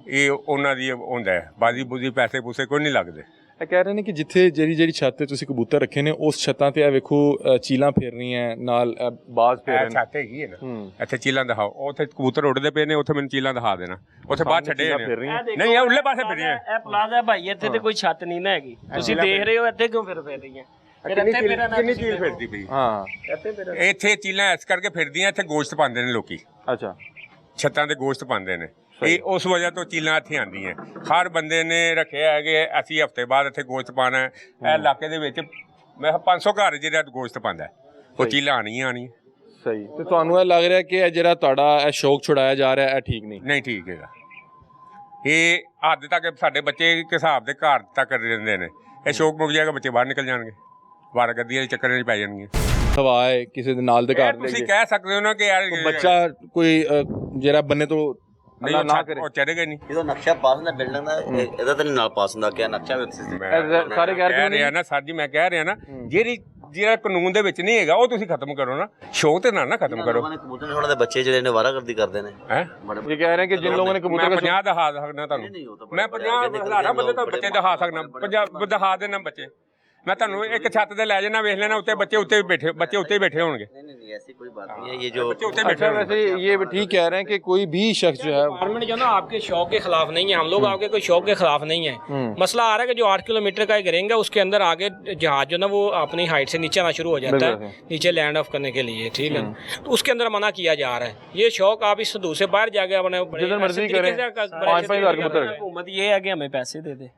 ਇਹ ਉਹਨਾਂ ਦੀ ਹੁੰਦਾ ਹੈ। ਬਾਜ਼ੀ ਬੂਜ਼ੀ ਪੈਸੇ ਪੂਸੇ ਕੋਈ ਨਹੀਂ ਲੱਗਦੇ। ਇਹ ਕਹਿ ਰਹੇ ਨੇ ਕਿ ਜਿੱਥੇ ਜਿਹੜੀ ਛੱਤ ਤੇ ਤੁਸੀਂ ਕਬੂਤਰ ਰੱਖੇ ਨੇ, ਉਸ ਛੱਤਾਂ ਤੇ ਇਹ ਵੇਖੋ ਚੀਲਾਂ ਫੇਰ ਰਹੀਆਂ ਨਾਲ, ਬਾਜ਼ ਫੇਰ ਇਹ ਰਹੇ ਨੇ। ਛੱਤ ਹੈਗੀ ਹੈ ਨਾ, ਇੱਥੇ ਚੀਲਾਂ ਦਿਖਾਓ। ਉੱਥੇ ਕਬੂਤਰ ਉੱਡਦੇ ਪਏ ਨੇ, ਉੱਥੇ ਮੈਨੂੰ ਚੀਲਾਂ ਦਿਖਾ ਦੇਣਾ। ਉੱਥੇ ਬਾਹਰ ਛੱਡੇ ਚੀਲਾਂ ਨੇ। ਫੇਰ ਰਹੀਆਂ। ਨਹੀਂ, ਇਹ ਉਰਲੇ ਪਾਸੇ ਫਿਰੇ ਆ। ਇਹ ਪਲਾਜ਼ਾ ਭਾਈ, ਇੱਥੇ ਤੇ ਕੋਈ ਛੱਤ ਨਹੀਂ ਨਾ ਹੈਗੀ, ਤੁਸੀਂ ਦੇਖ ਰਹੇ ਹੋ ਇੱਥੇ ਕਿਉਂ ਫਿਰ ਰਹੀਆਂ? ਕਿੰਨੀ ਚੀਲ ਫਿਰਦੀ ਪਈ? ਹਾਂ। ਇੱਥੇ ਚੀਲਾਂ ਇਸ ਕਰਕੇ ਫਿਰਦੀਆਂ, ਇੱਥੇ ਗੋਸ਼ਤ ਪਾਉਂਦੇ ਨੇ ਲੋਕੀ, ਅੱਛਾ। ਛੱਤਾਂ ਤੇ ਗੋਸ਼ਤ ਪਾਉਂਦੇ ਨੇ। ਇਹ ਉਸ ਵਜ੍ਹਾ ਤੋਂ ਚੀਲਾਂ ਇੱਥੇ ਆਉਂਦੀਆਂ। ਹਰ ਬੰਦੇ ਨੇ ਰੱਖਿਆ ਹੈ ਕਿ ਅਸੀਂ ਹਫਤੇ ਬਾਅਦ ਇੱਥੇ ਗੋਸ਼ਤ ਪਾਉਣਾ ਹੈ। ਇਹ ਇਲਾਕੇ ਦੇ ਵਿੱਚ ਮੈਂ 500 ਘਰ ਜਿਹੜਾ ਗੋਸ਼ਤ ਪਾਉਂਦਾ, ਉਹ ਚੀਲਾਂ ਆਉਣੀਆਂ। ਸਹੀ। ਤੇ ਤੁਹਾਨੂੰ ਇਹ ਲੱਗ ਰਿਹਾ ਕਿ ਇਹ ਜਿਹੜਾ ਤੁਹਾਡਾ ਇਹ ਸ਼ੌਕ ਛੁਡਾਇਆ ਜਾ ਰਿਹਾ, ਇਹ ਠੀਕ ਨਹੀਂ? ਨਹੀਂ ਠੀਕ ਹੈਗਾ। ਇਹ ਹੱਦ ਤੱਕ ਸਾਡੇ ਬੱਚੇ ਇੱਕ ਹਿਸਾਬ ਦੇ ਘਰ ਤੱਕ ਰਹਿੰਦੇ ਨੇ। ਇਹ ਸ਼ੌਕ ਮੁੱਕ ਜਾਏਗਾ, ਬੱਚੇ ਬਾਹਰ ਨਿਕਲ ਜਾਣਗੇ, ਵਾਰ ਗੱਦੀਆਂ ਦੇ ਚੱਕਰਾਂ 'ਚ ਪੈ ਜਾਣਗੇ। ਹਵਾ ਹੈ ਕਿਸੇ ਦੇ ਨਾਲ ਦੇ ਇਹ ਘਰ ਤੁਸੀਂ ਕਹਿ ਸਕਦੇ ਹੋ ਨਾ ਕਿ ਯਾਰ ਬੱਚਾ ਕੋਈ ਜਿਹੜਾ ਬੰਨੇ ਤੋਂ ਨਹੀਂ, ਅੱਲਾ ਨਾ ਕਰੇ। ਉਹ ਚੜੇਗਾ ਨਹੀਂ। ਜਦੋਂ ਨਕਸ਼ਾ ਪਾਸ ਹੁੰਦਾ ਬਿਲਡਿੰਗ ਦਾ ਇਹਦਾ ਤਾਂ ਨਹੀਂ ਨਾਲ ਪਾਸ ਹੁੰਦਾ ਕਿਆ ਨਕਸ਼ਾ ਵੀ ਉੱਥੇ ਸਾਰੇ ਕਹਿ ਕਹਿ ਰਿਹਾ ਨਾ ਸਰ ਜੀ, ਮੈਂ ਕਹਿ ਰਿਹਾ ਨਾ ਜਿਹੜਾ ਕਾਨੂੰਨ ਦੇ ਵਿੱਚ ਨਹੀਂ ਹੈਗਾ ਉਹ ਤੁਸੀਂ ਖਤਮ ਕਰੋ ਨਾ, ਸ਼ੌਕ ਤੇ ਨਾ ਖਤਮ ਕਰੋ। ਕਬੂਤਰ ਛੋੜਨ ਦੇ ਬੱਚੇ ਜਿਹੜੇ ਨੇ ਵਾਰਾਗਰਦੀ ਕਰਦੇ ਨੇ ਹੈ ये कह रहे हैं कि जिन लोगों ने कबूतर ਮੈਂ का 50 ਦਿਖਾ ਸਕਦਾ ਤੁਹਾਨੂੰ, ਮੈਂ 50 ਹਜ਼ਾਰਾਂ ਬੰਦੇ ਤੋਂ ਬੱਚੇ ਦਿਖਾ ਸਕਦਾ, 50 ਦਿਖਾ ਦੇਣਾ ਬੱਚੇ। मैं ਤੁਹਾਨੂੰ ਇੱਕ ਛੱਤ ਤੇ ਲੈ ਜਾਣਾ, ਵੇਖ ਲੈਣਾ ਉੱਤੇ ਬੱਚੇ ਉੱਤੇ ही बैठे होंगे। नहीं ऐसी कोई बात नहीं है, ये जो बच्चे उत्ते बैठे अच्छा वैसे ये भी ठीक कह रहे हैं कि कोई भी शख्स जो है गवर्नमेंट जो ना आपके शौक के खिलाफ नहीं है, हम लोग आपके कोई शौक के खिलाफ नहीं है। मसला आ रहा है कि जो 8 किलोमीटर का एक रिंग है उसके अंदर आगे जहाज जो ना वो अपनी हाइट से नीचे आना शुरू हो जाता है, नीचे लैंड ऑफ करने के लिए, ठीक है। तो उसके अंदर मना किया जा रहा है। ये शौक आप इस हदूद से बाहर जाके अपने जिधर मर्जी करें, 5-5 हज़ार कबूतर। हुकूमत ये है कि हमें पैसे दे दे।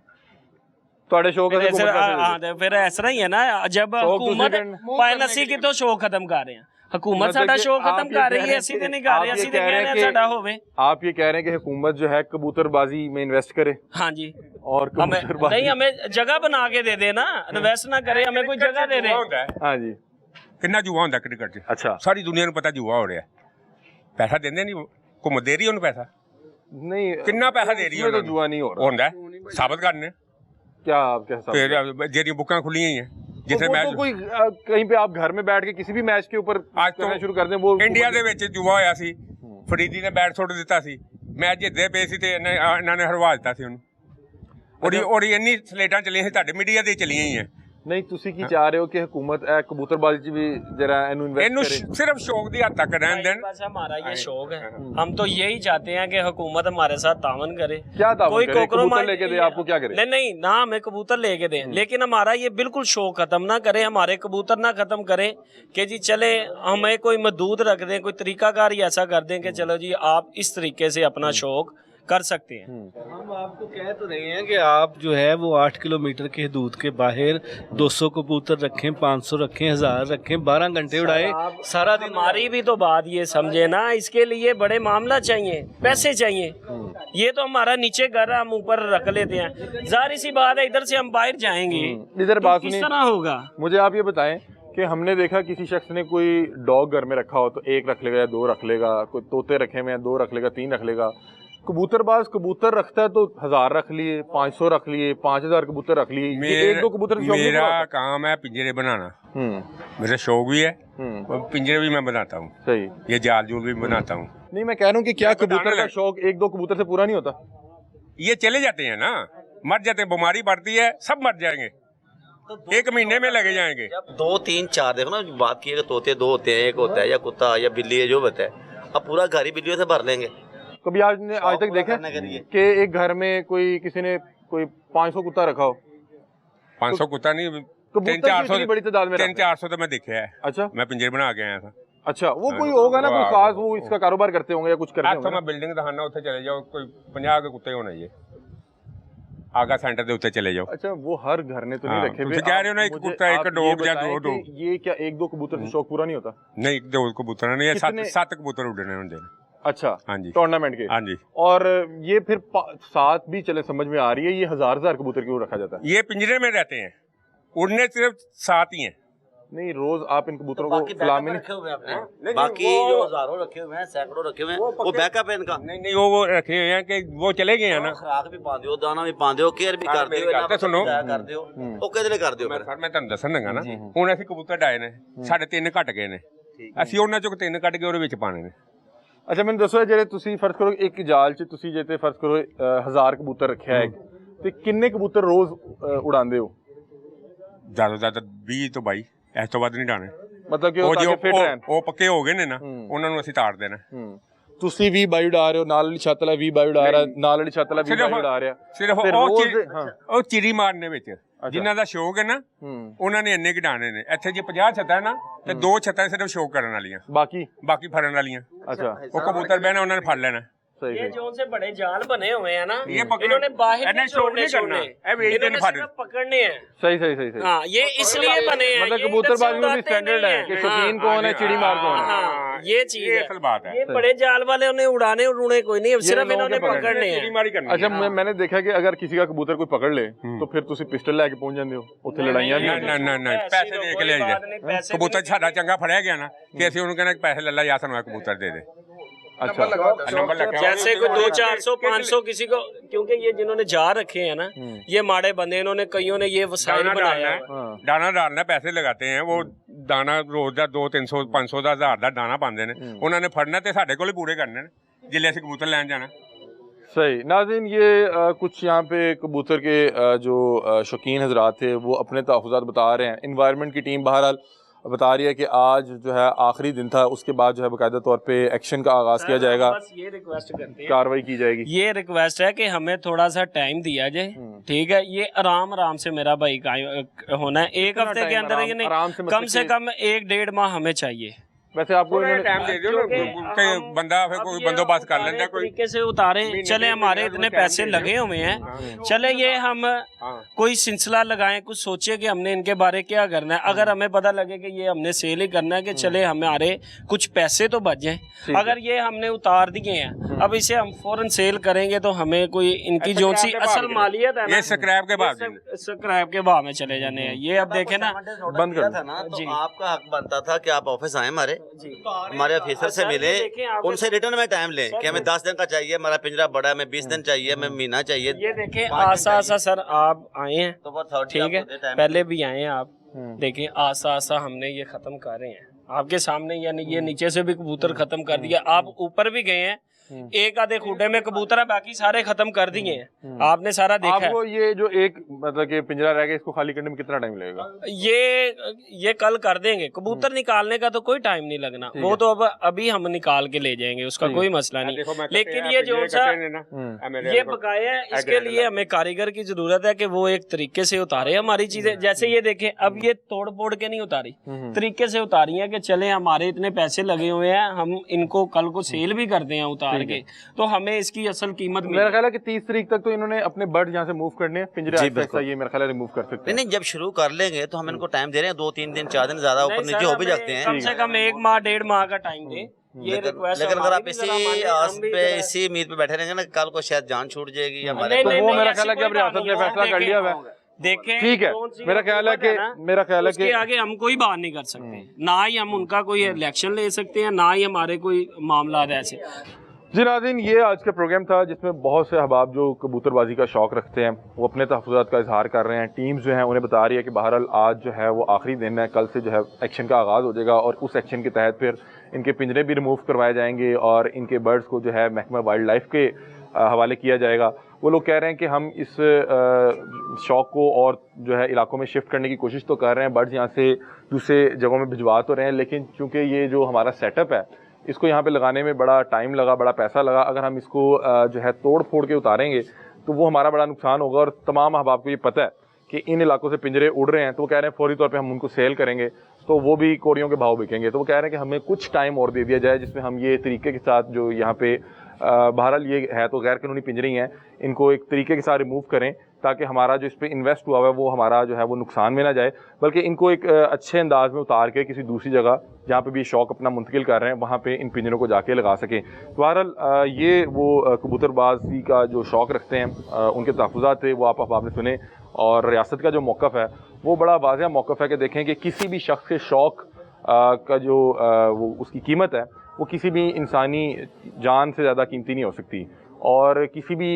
ਤੁਹਾਡੇ ਸ਼ੌਕ फिर है ऐसे- हाँ, तो फिर इस तरह ही है ना, जब हुकूमत पायनसी की तो शौक खत्म कर रहे हैं, हुकूमत साडा शौक खत्म कर रही है, ਅਸੀਂ ਤੇ ਨਹੀਂ ਕਰ ਰਹੇ, ਅਸੀਂ ਤੇ ਕਹਿ ਰਹੇ ਹਾਂ ਸਾਡਾ ਹੋਵੇ। आप ये कह रहे हैं कि हुकूमत जो है कबूतरबाजी में इन्वेस्ट करे हाँ जी, और हमें कबूतरबाजी नहीं, हमें जगह बना के दे देना, इन्वेस्ट ना करे, हमें कोई जगह दे दे। हाँ जी ਕਿੰਨਾ ਜੂਆ ਹੁੰਦਾ ਕ੍ਰਿਕਟ 'ਚ, अच्छा ਸਾਰੀ ਦੁਨੀਆ ਨੂੰ ਪਤਾ ਜੂਆ ਹੋ ਰਿਹਾ। ਪੈਸਾ ਦਿੰਦੇ ਨਹੀਂ, ਘੁੰਮ ਦੇ ਰਹੀ ਉਹਨੂੰ ਪੈਸਾ, नहीं ਕਿੰਨਾ ਪੈਸਾ ਦੇ ਰਹੀ इसमें तो ਉਹਨੂੰ? जुआ नहीं हो रहा। ਹੁੰਦਾ ਸਾਬਤ ਕਰਨੇ क्या आप कह सकते हैं? ਫਿਰ ਜਿਹੜੀਆਂ ਬੁੱਕਾਂ ਖੁੱਲੀਆਂ ਹੀ ਹੈ तो ਜਿੱਥੇ वो मैच तो कोई कहीं पे आप घर में बैठ के किसी भी मैच के ऊपर आज तो करना शुरू कर दें वो ਇੰਡੀਆ ਦੇ ਵਿੱਚ ਜੂਆ ਹੋਇਆ ਸੀ, ਫਰੀਦੀ ਨੇ ਬੈਟ ਸੁੱਟ ਦਿੱਤਾ ਸੀ, ਮੈਚ ਜਿੱਤਦੇ ਪਏ ਸੀ ਤੇ ਇਹਨਾਂ ਨੇ ਹਰਵਾ ਦਿੱਤਾ ਸੀ ਉਹਨੂੰ। ਔਰ ਇੰਨੀ ਸਲੇਟਾਂ ਚੱਲੀਆਂ ਸੀ, ਤੁਹਾਡੇ ਮੀਡੀਆ ਤੇ ਚੱਲੀਆਂ ਹੀ ਹੈ। नहीं तुसी की चाह रहे हो कि हुकूमत कबूतरबाजी च भी जरा इन्हू इन्वेस्ट ਇਹਨੂੰ करे। ਸਿਰਫ ਸ਼ੌਕ ਦੀ ਹੱਦ ਤੱਕ ਰਹਿਣ ਦੇਣ। बस हमारा ये शौक है, हम तो यही चाहते हैं कि हुकूमत हमारे साथ तावन करे। क्या तावन कोई करे? कबूतर compromise- लेके दे, आपको क्या करे? नहीं, ना हमें कबूतर लेके दें, लेकिन हमारा ये बिल्कुल शौक खत्म ना करे, हमारे कबूतर ना खत्म करे कि जी चले हमें कोई मदूद रख दें, कोई तरीकाकार ही ऐसा कर दें कि चलो जी आप इस तरीके से अपना शौक कर सकते हैं। हम आपको कह तो रहे हैं कि आप जो है वो 8 किलोमीटर के हदूद के बाहर 200 कबूतर रखें, 500 रखें, 1000 रखें, 12 घंटे उड़ाए, सारा दिन हमारी भी तो बात ये समझे ना, इसके लिए बड़े मामला चाहिए, पैसे चाहिए। ये तो हमारा नीचे घर है, हम ऊपर रख लेते हैं, जाहिर सी बात है इधर से हम बाहर जाएंगे इधर तो बात किस सुनिए, तरह होगा? मुझे आप ये बताएं कि हमने देखा किसी शख्स ने कोई डॉग घर में रखा हो तो 1 रख लेगा या 2 रख लेगा, कोई तोते रखे हुए हैं 2 रख लेगा, 3 रख लेगा। कबूतरबाज कबूतर रखता है तो 1000 रख लिए, 500 रख लिए, 5000 कबूतर रख लिए, ये 1-2 कबूतर से शौक नहीं मेरा पूरा काम है पिंजरे बनाना, होता। मेरा शौक भी है हम्म और पिंजरे भी मैं बनाता हूँ, सही। ये जाल जूल भी बनाता हूँ। नहीं मैं कह रहा हूँ कि क्या मैं बताने कबूतर का लगा। शौक 1-2 कबूतर से पूरा नहीं होता? ये चले जाते हैं ना, मर जाते हैं, बीमारी बढ़ती है, सब मर जाएंगे, 1 महीने में लगे जाएंगे। जब 2 3 4 देखो ना, बात की है कि तोते 2 होते हैं, एक होता है या कुत्ता या बिल्ली है जो होता है, अब पूरा घर ही बिल्लियों से भर लेंगे। कभी आज तक देखा करने के लिए। कि एक घर में कोई किसी ने कोई 500 कुत्ता रखा हो? 500 कुत्ता नहीं, कबूतर की इतनी बड़ी तादाद में रखते हैं। 300-400 तो मैं देखा है, अच्छा मैं पिंजरे बना के आया था। अच्छा वो कोई होगा ना, कोई खास वो इसका कारोबार करते होंगे या कुछ करते आज तो होंगे ना? मैं बिल्डिंग दिखाना, उत्थे चले जाओ, कोई 50 के कुत्ते होने ये आगा सेंटर ਦੇ ਉੱਤੇ चले जाओ। अच्छा वो हर घर ने तो नहीं हाँ, रखे तुझे कह रहे हो ना, एक मुझे कुत्ता, एक आप ये डॉग या बताएं 2 कि ये क्या 1-2 कबूतर से शौक पूरा नहीं होता? नहीं, 2 कबूतर नहीं, कितने- 7 कबूतर उड़ने होंगे। अच्छा हाँ जी, टूर्नामेंट के। हाँ जी। और ये फिर 7 भी चले समझ में आ रही है, ये 1000 कबूतर क्यों रखा जाता है? ये पिंजरे में रहते हैं, उड़ने सिर्फ 7 ही हैं। नहीं रोज आप इन कबूतरों बाकी को फलाम में बैकअप रखे हुए हैं अपने, नहीं, बाकी वो- जो हजारों रखे हुए हैं, सैकड़ों रखे हुए हैं, वो बैकअप है इनका। नहीं नहीं, वो रखे हुए हैं कि वो चले गए हैं ना। खुराक भी पाते हो, दाना भी पाते हो, केयर भी हाँ, करते मेरी हो, गल तो सुनो। करते हो, वो किधरे करते हो ਮੈਂ फिर? ਸਰ ਮੈਂ ਤੁਹਾਨੂੰ ਦੱਸਣ ਲੱਗਾ ਨਾ, ਹੁਣ ਅਸੀਂ ਕਬੂਤਰ ਡਾਏ ਨੇ, ਸਾਡੇ 3 ਘਟ ਗਏ ਨੇ, ਅਸੀਂ ਉਹਨਾਂ ਚੋਂ 3 ਕੱਢ ਕੇ ਉਹਦੇ ਵਿੱਚ ਪਾਣੇ ਨੇ। अच्छा मैंने दसो ਜਿਹੜੇ ਤੁਸੀਂ ਫਰਜ਼ ਕਰੋ ਇੱਕ ਜਾਲ 'ਚ ਤੁਸੀਂ ਜੇ ਤੇ ਫਰਜ਼ ਕਰੋ 1000 ਕਬੂਤਰ ਰੱਖਿਆ ਹੈ ਤੇ ਕਿੰਨੇ ਕਬੂਤਰ ਰੋਜ਼ ਉਡਾਉਂਦੇ ਹੋ? ਜ਼ਿਆਦਾ ਤੋਂ ਜ਼ਿਆਦਾ 20 ਤੋਂ 22, ਇਸ ਤੋਂ ਵੱਧ ਨਹੀਂ ਡਾਣੇ। ਮਤਲਬ ਕਿ ਉਹ ਤਾਂ ਫਿਟ ਰਹਿਣ। ਉਹ ਪੱਕੇ ਹੋ ਗਏ ਨੇ ਨਾ, ਉਹਨਾਂ ਨੂੰ ਅਸੀਂ ਤਾੜ ਦੇਣਾ। ਤੁਸੀਂ 20 ਬਾਈ ਉਡਾ ਰਹੇ ਹੋ, ਨਾਲ ਵਾਲੀ ਛੱਤ ਵਾਲਾ 20 ਬਾਈ ਉਡਾ ਰਿਹਾ, ਨਾਲ ਵਾਲੀ ਛੱਤ ਵਾਲਾ 20 ਬਾਈ ਉਡਾ ਰਿਹਾ। ਸਿਰਫ ਤੇ ਉਹ ਰੋਜ਼ ਹਾਂ। ਉਹ ਚਿੜੀ ਮਾਰਨੇ ਵਿੱਚ ਜਿਨ੍ਹਾਂ ਦਾ ਸ਼ੌਕ ਹੈ ਨਾ, ਉਹਨਾਂ ਨੇ ਇੰਨੇ ਘਡਾਣੇ ਨੇ। ਇੱਥੇ ਜੇ 50 ਛੱਤਾਂ ਹੈ ਨਾ, ਤੇ 2 ਛੱਤਾਂ ਸਿਰਫ ਸ਼ੌਕ ਕਰਨ ਵਾਲੀਆਂ, ਬਾਕੀ ਬਾਕੀ ਫੜਨ ਵਾਲੀਆਂ। ਅੱਛਾ ਉਹ ਕਬੂਤਰ ਬਹਿਣਾ, ਉਹਨਾਂ ਨੇ ਫੜ ਲੈਣਾ। सही ये सही जो उनसे बड़े जाल बने हुए हैं ना, ये पकड़- इन्होंने बाहर इन्हें नहीं छोड़ने शौक नहीं करना, ये इन्होंने फड़- सिर्फ पकड़ने हैं। सही सही सही सही हाँ, ये इसलिए बने हैं, मतलब ये कबूतरबाजी इधर में से भी स्टैंडर्ड है कि उड़ाते शौकीन नहीं कौन है, चिड़ी मार कौन है। हाँ, ये चीज ये है। असल बात है। ये बड़े जाल वाले उन्हें उड़ाने उड़ूने कोई नहीं, सिर्फ लोगों इन्होंने के पकड़ने। पकड़ने चिड़ी हैं। मारी करनी अच्छा है। मैंने देखा कि अगर किसी का कबूतर कोई पकड़ ले तो फिर ਤੁਸੀਂ ਪਿਸਟਲ ਲੈ ਕੇ ਪਹੁੰਚ ਜਾਂਦੇ ਹੋ ਉੱਥੇ ਲੜਾਈਆਂ ਵੀ ਨਾ ਹੁੰਦੀਆਂ ਨਾ ਨਾ ऐसी ਪੈਸੇ तो ਦੇ ਕੇ कोई ਲਿਆਈਦਾ बात नहीं, पैसे ਕਬੂਤਰ भी ਸਾਡਾ ਚੰਗਾ ਫੜਿਆ ਗਿਆ ਨਾ ਕਿ ਅਸੀਂ ਉਹਨੂੰ ਕਹਿੰਦੇ ਪੈਸੇ ਲੈ ਲੈ ਜਾਂ ਸਾਨੂੰ ਇਹ ਕਬੂਤਰ ਦੇ ਦੇ अच्छा नंबर लगा जैसे कोई 200-400 500 किसी को, क्योंकि ये जिन्होंने जा रखे हैं ना, ये माड़े बंदे, इन्होंने कईयों ने ये वसाइल दाना बनाया डालना हुआ है। है दाना डालना पैसे लगाते हैं वो दाना रोज ਦਾ 200 300 500 ਦਾ 1000 ਦਾ ਦਾਣਾ ਪਾਉਂਦੇ ਨੇ ਉਹਨਾਂ ਨੇ ਫੜਨਾ ਤੇ ਸਾਡੇ ਕੋਲ ਹੀ ਪੂਰੇ ਕਰਨੇ ਨੇ ਜਿੱਲੇ ਅਸੀਂ ਕਬੂਤਰ ਲੈਣ ਜਾਣਾ सही नाज़रीन ये कुछ यहाँ पे कबूतर के जो शौकीन हजरात थे वो अपने तहफ़्फ़ुज़ात बता रहे हैं। इन्वायरमेंट की टीम बहरहाल बता रही है कि आज जो है आखिरी दिन था, उसके बाद जो है बाकायदा तौर पे एक्शन का आगाज़ किया जाएगा, बस ये रिक्वेस्ट करते हैं, कार्रवाई की जाएगी। ये रिक्वेस्ट है कि हमें थोड़ा सा टाइम दिया जाए, ठीक है। ये आराम आराम से मेरा भाई का होना है, एक हफ्ते के अंदर ये आराम से नहीं, कम से कम 1-1.5 माह हमें चाहिए। वैसे आपको टाइम दे दियो कि बंदा फिर कोई बंदोबस्त कर लेता कोई तरीके से उतारे, चले हमारे इतने पैसे लगे हुए हैं, चले ये हम कोई सिलसिला लगाएं, कुछ सोचे कि हमने इनके बारे क्या करना है। अगर हमें पता लगे कि ये हमने सेल ही करना है, कि चले हमारे कुछ पैसे तो बच जाएं। अगर ये हमने उतार दिए हैं, अब इसे हम फौरन सेल करेंगे तो हमें कोई इनकी जो सी असल मालियत है ना, ये स्क्रैप के बाद स्क्रैप के भाव में चले जाने हैं। ये अब देखे ना, बंद कर था ना, तो आपका हक बनता था कि आप ऑफिस आए हमारे ऑफिसर से मिले, उनसे रिटर्न में टाइम लें कि हमें 10 दिन का चाहिए, हमारा पिंजरा बड़ा है, हमें 20 दिन चाहिए, हमें महीना चाहिए। ये देखें आसा आसा सर आप आए हैं, तो वो 30 ठीक है, आपको दे time। पहले भी आए हैं आप, देखिए आसा आसा हमने ये खत्म कर रहे हैं आपके सामने, यानी ये नीचे से भी कबूतर खत्म कर दिया, आप ऊपर भी गए हैं, एक आधे खूटे में कबूतर है, बाकी सारे खत्म कर दिए हैं, आपने सारा देखा है। आपको ये जो एक मतलब कि पिंजरा रह गया, इसको खाली करने में कितना टाइम लगेगा? ये कल कर देंगे, कबूतर निकालने का तो कोई टाइम नहीं लगना, वो तो अब अभी हम निकाल के ले जाएंगे, उसका कोई मसला नहीं। लेकिन ये जो सा ये बकाया है, इसके लिए हमें कारीगर की जरूरत है कि वो एक तरीके से उतारे हमारी चीजें। जैसे ये देखें, अब ये तोड़ फोड़ के नहीं उतारी, तरीके से उतारी है कि चले हमारे इतने पैसे लगे हुए हैं, हम इनको कल को सेल भी करते हैं उतार के, तो हमें इसकी असल कीमत मेरा ख्याल है कि 30 तारीख तक तो इन्होंने अपने बर्ड यहाँ से मूव करने हैं, पिंजरे जी, आहिस्ता आहिस्ता बिल्कुल। ये मेरा ख्याल है रिमूव कर सकते हैं। नहीं, जब शुरू कर लेंगे तो हम इनको टाइम दे रहे हैं, 2-3 दिन 4 दिन, ज्यादा ऊपर नीचे हो भी जाते हैं। कम से कम 1 माह 1.5 माह का टाइम दे। ये रिक्वेस्ट लेकिन अगर आप इसी आस पे इसी उम्मीद पे बैठे रहेंगे ना, कल को शायद जान छूट जाएगी हमारे। तो वो मेरा ख्याल है कि अब रियासत ने फैसला कर लिया हुआ है, देखें ठीक है। मेरा ख्याल है कि उसके आगे हम कोई बात नहीं कर सकते, ना ही हम उनका कोई इलेक्शन ले सकते हैं, ना ही हमारे कोई मामला ऐसे। जी नाज़रीन, ये आज का प्रोग्राम था जिसमें बहुत से अहबाब जो कबूतरबाजी का शौक़ रखते हैं वो अपने तहफ़्फ़ुज़ात का इजहार कर रहे हैं। टीम्स जो हैं उन्हें बता रही है कि बहरहाल आज जो है वो आखिरी दिन है, कल से जो है एक्शन का आगाज़ हो जाएगा और उस एक्शन के तहत फिर इनके पिंजरे भी रिमूव करवाए जाएंगे और इनके बर्ड्स को जो है महकमा वाइल्ड लाइफ के हवाले किया जाएगा। वो लोग कह रहे हैं कि हम इस शौक़ को और जो है इलाकों में शिफ्ट करने की कोशिश तो कर रहे हैं, बर्ड्स यहाँ से दूसरे जगहों में भिजवा तो रहे हैं, लेकिन चूँकि ये जो हमारा सेटअप है इसको यहाँ पे लगाने में बड़ा टाइम लगा, बड़ा पैसा लगा। अगर हम इसको जो है तोड़ फोड़ के उतारेंगे तो वो हमारा बड़ा नुकसान होगा और तमाम अहबाब को ये पता है कि इन इलाकों से पिंजरे उड़ रहे हैं, तो वो कह रहे हैं फौरी तौर पे हम उनको सेल करेंगे तो वो भी कोड़ियों के भाव बिकेंगे। तो वो कह रहे हैं कि हमें कुछ टाइम और दे दिया जाए जिसमें हम ये तरीके के साथ जो यहाँ पे बहरहाल ये है तो गैर कानूनी पिंजरे ही हैं, इनको एक तरीके के साथ रिमूव करें ताकि हमारा जो इस पर इन्वेस्ट हुआ है वो हमारा जो है वो नुकसान में ना जाए, बल्कि इनको एक अच्छे अंदाज में उतार के किसी दूसरी जगह जहाँ पे भी शौक़ अपना मुंतकिल कर रहे हैं वहाँ पे इन पिंजरों को जाके लगा सकें। तो बहरहाल ये वो कबूतरबाजी का जो शौक़ रखते हैं उनके तहफ़्फ़ुज़ात थे वो आपने सुने और रियासत का जो मौक़िफ़ है वो बड़ा वाज़ेह मौक़िफ़ है कि देखें कि किसी भी शख्स के शौक़ का जो वो उसकी कीमत है वो किसी भी इंसानी जान से ज़्यादा कीमती नहीं हो सकती और किसी भी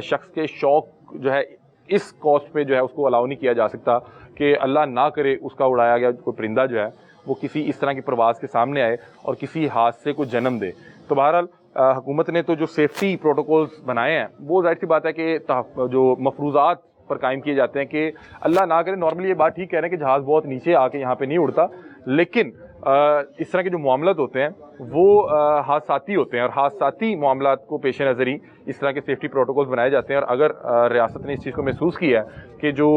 शख्स के शौक़ जो है इस कॉस्ट पे जो है उसको अलाउ नहीं किया जा सकता कि अल्लाह ना करे उसका उड़ाया गया कोई परिंदा जो है वो किसी इस तरह की प्रवास के सामने आए और किसी हादसे को जन्म दे। तो बहरहाल हुकूमत ने तो जो सेफ्टी प्रोटोकॉल्स बनाए हैं वो जाहिर सी बात है कि जो मफरूज़ात पर कायम किए जाते हैं कि अल्लाह ना करे, नॉर्मली ये बात ठीक कह रहे हैं कि जहाज़ बहुत नीचे आके यहाँ पे नहीं उड़ता, लेकिन इस तरह के जो मामलात होते हैं वो हादसाती होते हैं और हादसाती मामलात को पेश नज़र ही इस तरह के सेफ्टी प्रोटोकॉल्स बनाए जाते हैं। और अगर रियासत ने इस चीज़ को महसूस किया है कि जो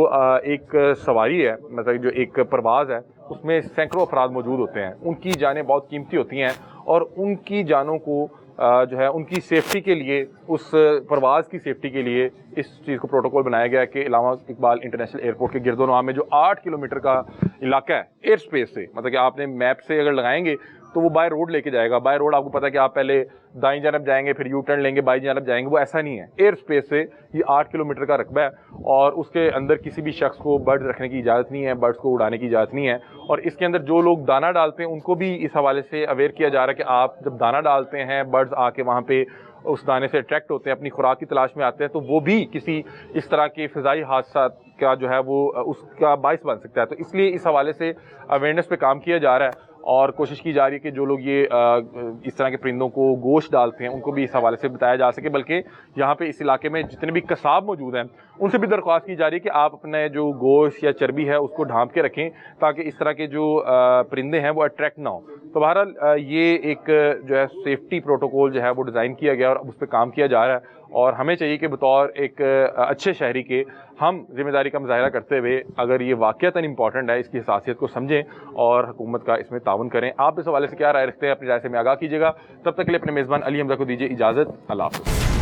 एक सवारी है, मतलब जो एक परवाज़ है उसमें सैकड़ों अफराद मौजूद होते हैं, उनकी जानें बहुत कीमती होती हैं और उनकी जानों को जो है उनकी सेफ्टी के लिए, उस परवाज़ की सेफ्टी के लिए इस चीज़ को प्रोटोकॉल बनाया गया है कि इलामा इकबाल इंटरनेशनल एयरपोर्ट के गिरदोनवां में जो 8 किलोमीटर का इलाका है एयर स्पेस से, मतलब कि आपने मैप से अगर लगाएंगे तो वो बाय रोड लेके जाएगा। बाय रोड आपको पता है कि आप पहले दाईं जानब जाएंगे, फिर यू टर्न लेंगे, बाईं जानब जाएंगे, वो ऐसा नहीं है। एयर स्पेस से ये 8 किलोमीटर का रकबा है और उसके अंदर किसी भी शख्स को बर्ड्स रखने की इजाज़त नहीं है, बर्ड्स को उड़ाने की इजाज़त नहीं है। और इसके अंदर जो लोग दाना डालते हैं उनको भी इस हवाले से अवेयर किया जा रहा है कि आप जब दाना डालते हैं, बर्ड्स आके वहाँ पे उस दाने से अट्रैक्ट होते हैं, अपनी खुराक की तलाश में आते हैं, तो वो भी किसी इस तरह के फ़िज़ाई हादसा का जो है वो उसका बाइस बन सकता है। तो इसलिए इस हवाले से अवेयरनेस पे काम किया जा रहा है और कोशिश की जा रही है कि जो लोग ये इस तरह के परिंदों को गोश्त डालते हैं उनको भी इस हवाले से बताया जा सके। बल्कि यहाँ पे इस इलाके में जितने भी कसाब मौजूद हैं उनसे भी दरख्वास्त की जा रही है कि आप अपने जो गोश्त या चर्बी है उसको ढांप के रखें ताकि इस तरह के जो परिंदे हैं वो अट्रैक्ट ना हो। तो बहरहाल ये एक जो है सेफ्टी प्रोटोकॉल जो है वो डिज़ाइन किया गया और उस पर काम किया जा रहा है और हमें चाहिए कि बतौर एक अच्छे शहरी के हम जिम्मेदारी का मुजाहरा करते हुए अगर ये वाक़यातन इम्पॉर्टेंट है इसकी हसासियत को समझें और हुकूमत का इसमें ताउन करें। आप इस हवाले से क्या राय रखते हैं अपनी राय से में आगाह कीजिएगा। तब तक के लिए अपने मेज़बान अली हमजा को दीजिए इजाज़त। अल्लाह हाफ़िज़।